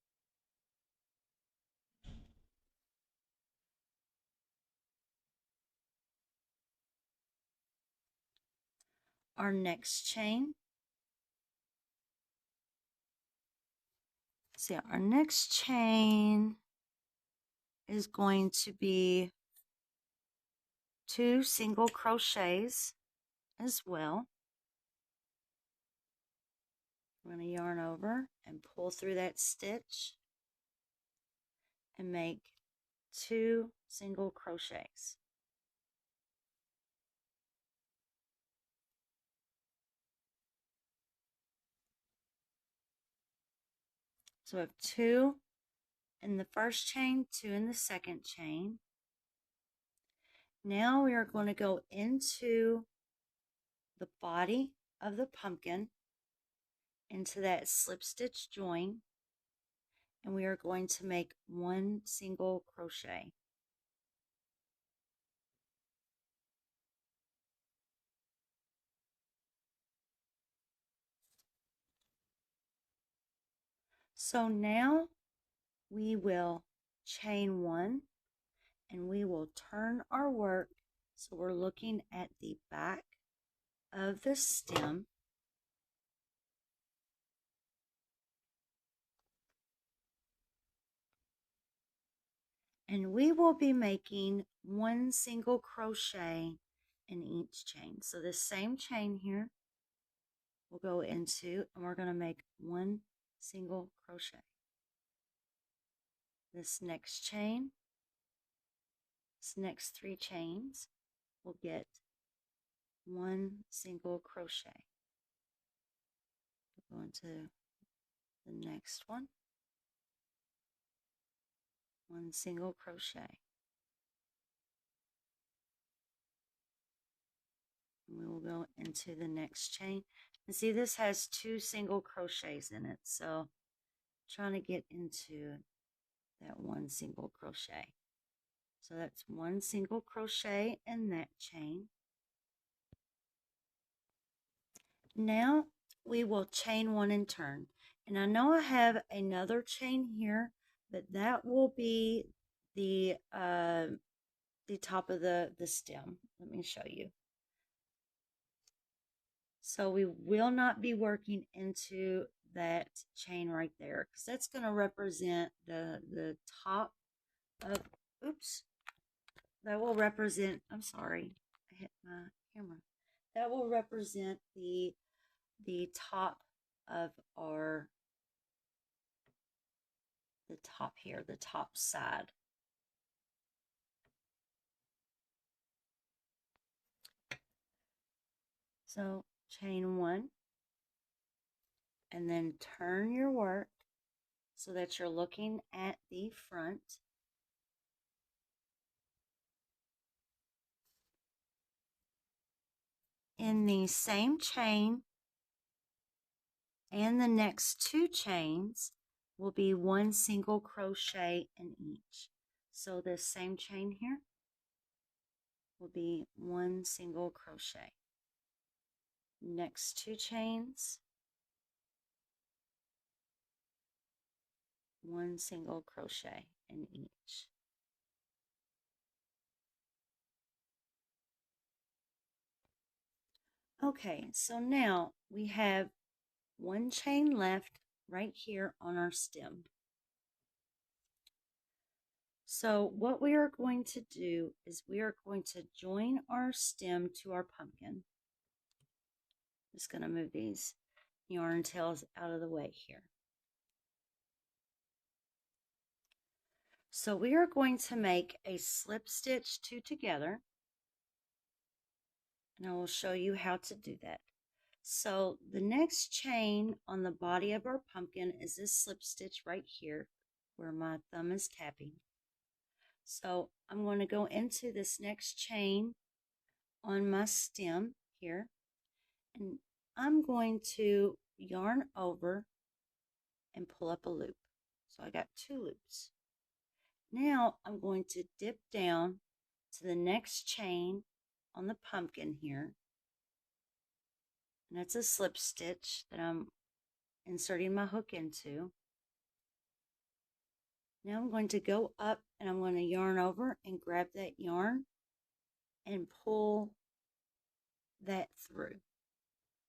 Our next chain, see, our next chain is going to be 2 single crochets as well. We're going to yarn over and pull through that stitch and make 2 single crochets. So we have 2 in the first chain, 2 in the second chain. Now we are going to go into the body of the pumpkin, into that slip stitch join, and we are going to make 1 single crochet. So now we will chain 1, and we will turn our work so we're looking at the back of the stem. And we will be making 1 single crochet in each chain. So the same chain here we'll go into, and we're going to make 1 single crochet. This next chain, this next 3 chains, we'll get 1 single crochet. We'll go into the next one, 1 single crochet. And we will go into the next chain. And see, this has 2 single crochets in it, so I'm trying to get into that 1 single crochet. So that's 1 single crochet in that chain. Now we will chain 1 and turn. And I know I have another chain here, but that will be the top of the stem. Let me show you. So we will not be working into that chain right there, because that's going to represent the top of, oops, that will represent, I'm sorry, I hit my camera. That will represent the top of our, the top here, the top side. So chain one, and then turn your work so that you're looking at the front. In the same chain and the next two chains will be one single crochet in each. So this same chain here will be one single crochet. Next two chains, one single crochet in each. Okay, so now we have one chain left right here on our stem. So what we are going to do is we are going to join our stem to our pumpkin. Just going to move these yarn tails out of the way here. So we are going to make a slip stitch two together, and I will show you how to do that. So the next chain on the body of our pumpkin is this slip stitch right here where my thumb is tapping. So I'm going to go into this next chain on my stem here, and I'm going to yarn over and pull up a loop. So I got two loops. Now I'm going to dip down to the next chain on the pumpkin here, and that's a slip stitch that I'm inserting my hook into. Now I'm going to go up and I'm going to yarn over and grab that yarn and pull that through.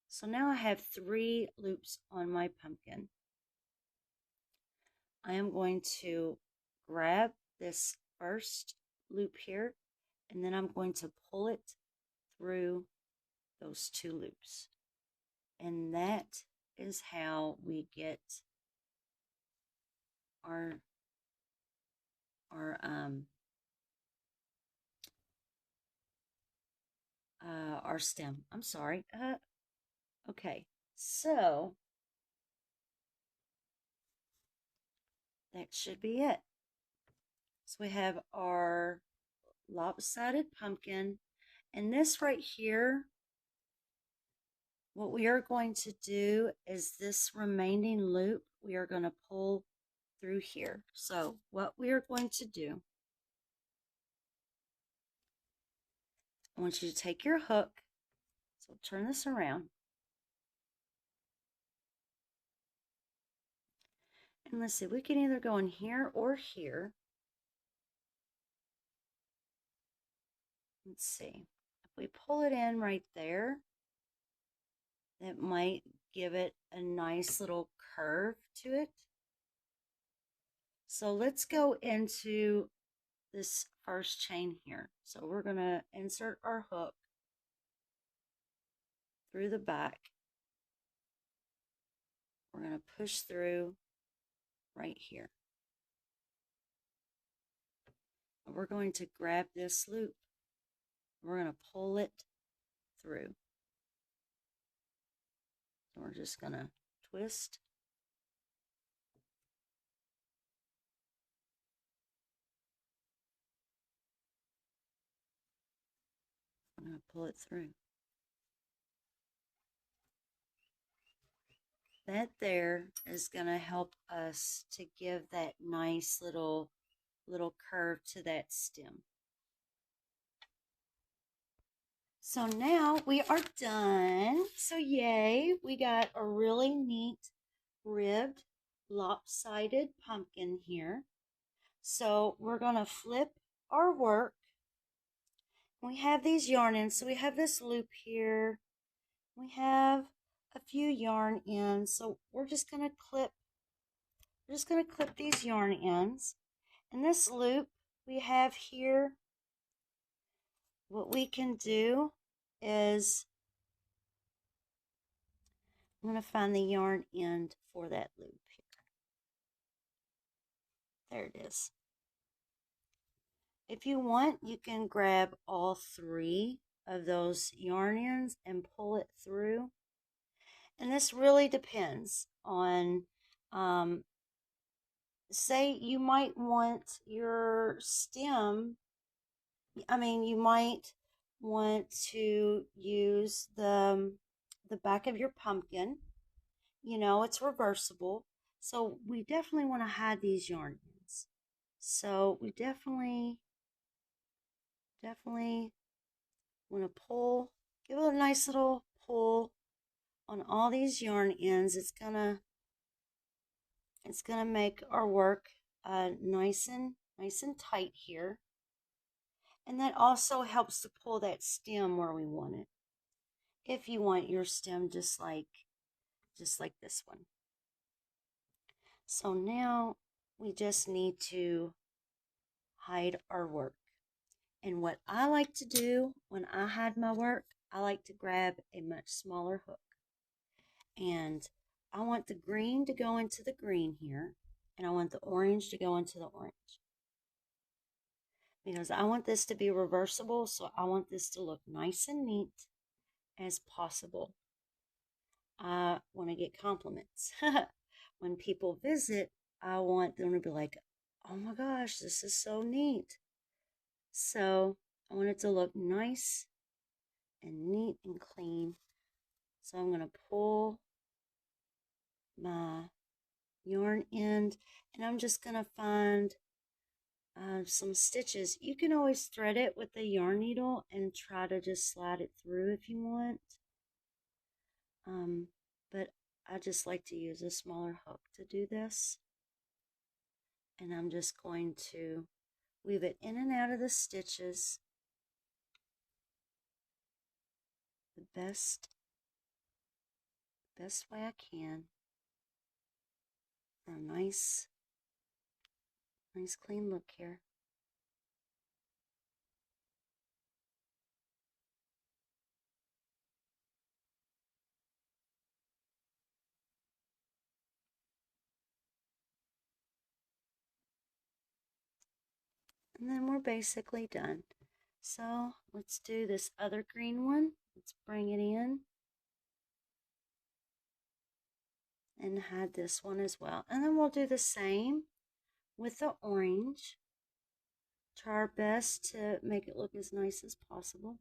So now I have 3 loops on my pumpkin. I am going to grab this first loop here, and then I'm going to pull it through those 2 loops. And that is how we get our stem. I'm sorry. Okay, so that should be it. So we have our lopsided pumpkin, and this right here, what we are going to do is this remaining loop we are going to pull through here. So what we are going to do, I want you to take your hook, so turn this around, and let's see, we can either go in here or here. Let's see, if we pull it in right there, that might give it a nice little curve to it. So let's go into this first chain here. So we're going to insert our hook through the back. We're going to push through right here. We're going to grab this loop. We're going to pull it through. So we're just going to twist. I'm going to pull it through. That there is going to help us to give that nice little curve to that stem. So now we are done. So yay, we got a really neat ribbed lopsided pumpkin here. So we're going to flip our work. We have these yarn ends. So we have this loop here. We have a few yarn ends. So we're just going to clip these yarn ends. In this loop we have here, what we can do is, I'm going to find the yarn end for that loop here. There it is. If you want, you can grab all three of those yarn ends and pull it through. And this really depends on, say you might want your stem, you might want to use the back of your pumpkin. You know, it's reversible. So we definitely want to hide these yarn ends. So we definitely want to pull, give it a nice little pull on all these yarn ends. It's gonna make our work nice and tight here. And that also helps to pull that stem where we want it. If you want your stem just like this one. So now we just need to hide our work. And what I like to do when I hide my work, I like to grab a much smaller hook. And I want the green to go into the green here, and I want the orange to go into the orange. Because I want this to be reversible, so I want this to look nice and neat as possible. I want to get compliments. When people visit, I want them to be like, oh my gosh, this is so neat. So I want it to look nice and neat and clean. So I'm going to pull my yarn end, and I'm just going to find some stitches. You can always thread it with the yarn needle and try to just slide it through if you want. But I just like to use a smaller hook to do this. And I'm just going to weave it in and out of the stitches the best way I can for a nice clean look here. And then we're basically done. So let's do this other green one. Let's bring it in and hide this one as well. And then we'll do the same with the orange. Try our best to make it look as nice as possible.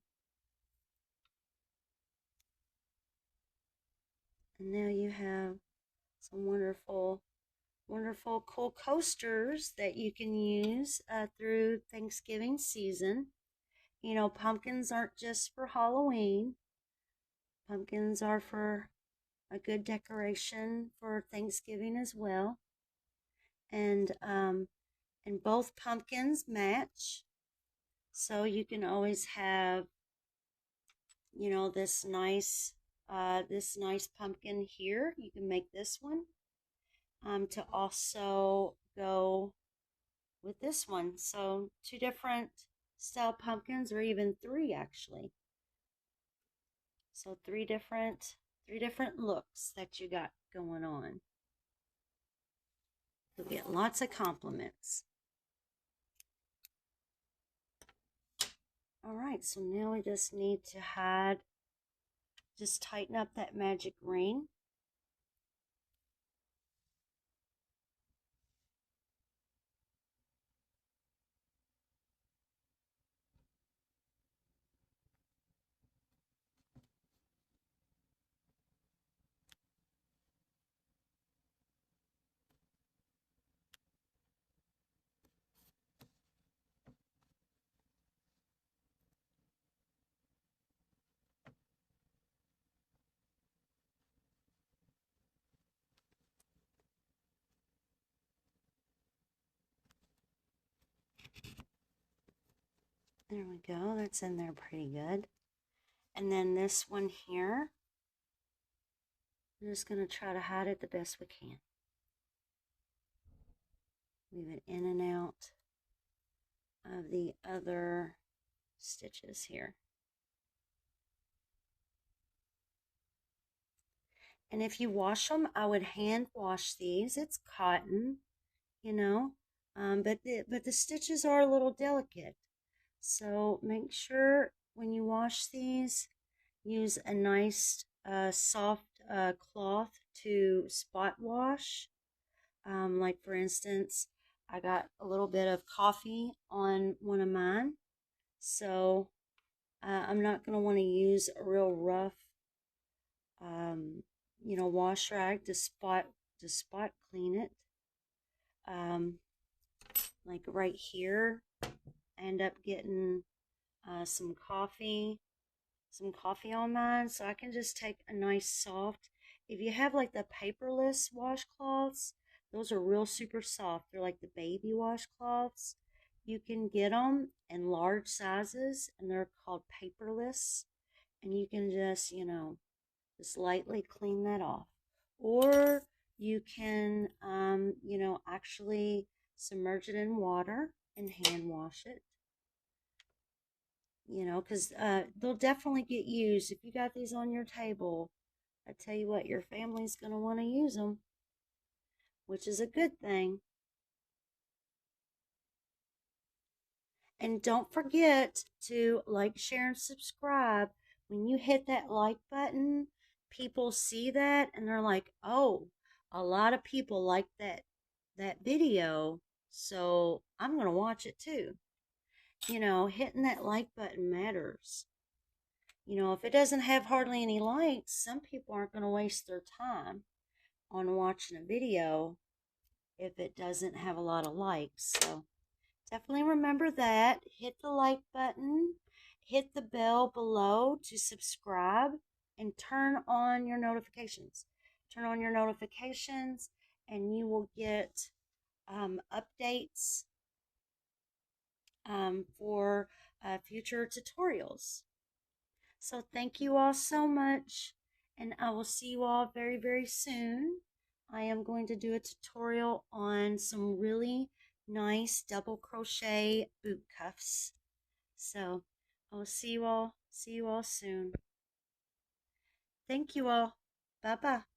And now you have some wonderful cool coasters that you can use through Thanksgiving season. You know, pumpkins aren't just for Halloween. Pumpkins are for a good decoration for Thanksgiving as well. And both pumpkins match. So you can always have, you know, this nice pumpkin here. You can make this one to also go with this one. So 2 different style pumpkins, or even 3 actually. So 3 different looks that you got going on. You'll get lots of compliments. All right, so now we just need to just tighten up that magic ring. There we go, that's in there pretty good. And then this one here, I'm just going to try to hide it the best we can. Move it in and out of the other stitches here. And if you wash them, I would hand wash these. It's cotton, you know, but the stitches are a little delicate. So make sure when you wash these, use a nice soft cloth to spot wash. Like for instance, I got a little bit of coffee on one of mine. So I'm not going to want to use a real rough, you know, wash rag to spot clean it. Like right here, I end up getting some coffee on mine, so I can just take a nice soft. If you have like the paperless washcloths, those are real super soft. They're like the baby washcloths. You can get them in large sizes, and they're called paperless. And you can just, you know, just lightly clean that off. Or you can, you know, actually submerge it in water and hand wash it. You know, because they'll definitely get used. If you got these on your table, I tell you what, your family's going to want to use them, which is a good thing. And don't forget to like, share, and subscribe. When you hit that like button, people see that and they're like, oh, a lot of people like that video, so I'm going to watch it too. You know, hitting that like button matters. You know, if it doesn't have hardly any likes, some people aren't going to waste their time on watching a video if it doesn't have a lot of likes. So definitely remember that. Hit the like button, hit the bell below to subscribe, and turn on your notifications. Turn on your notifications, and you will get updates for future tutorials. So thank you all so much, and I will see you all very, very soon. I am going to do a tutorial on some really nice double crochet boot cuffs. So I will see you all soon. Thank you all. Bye-bye.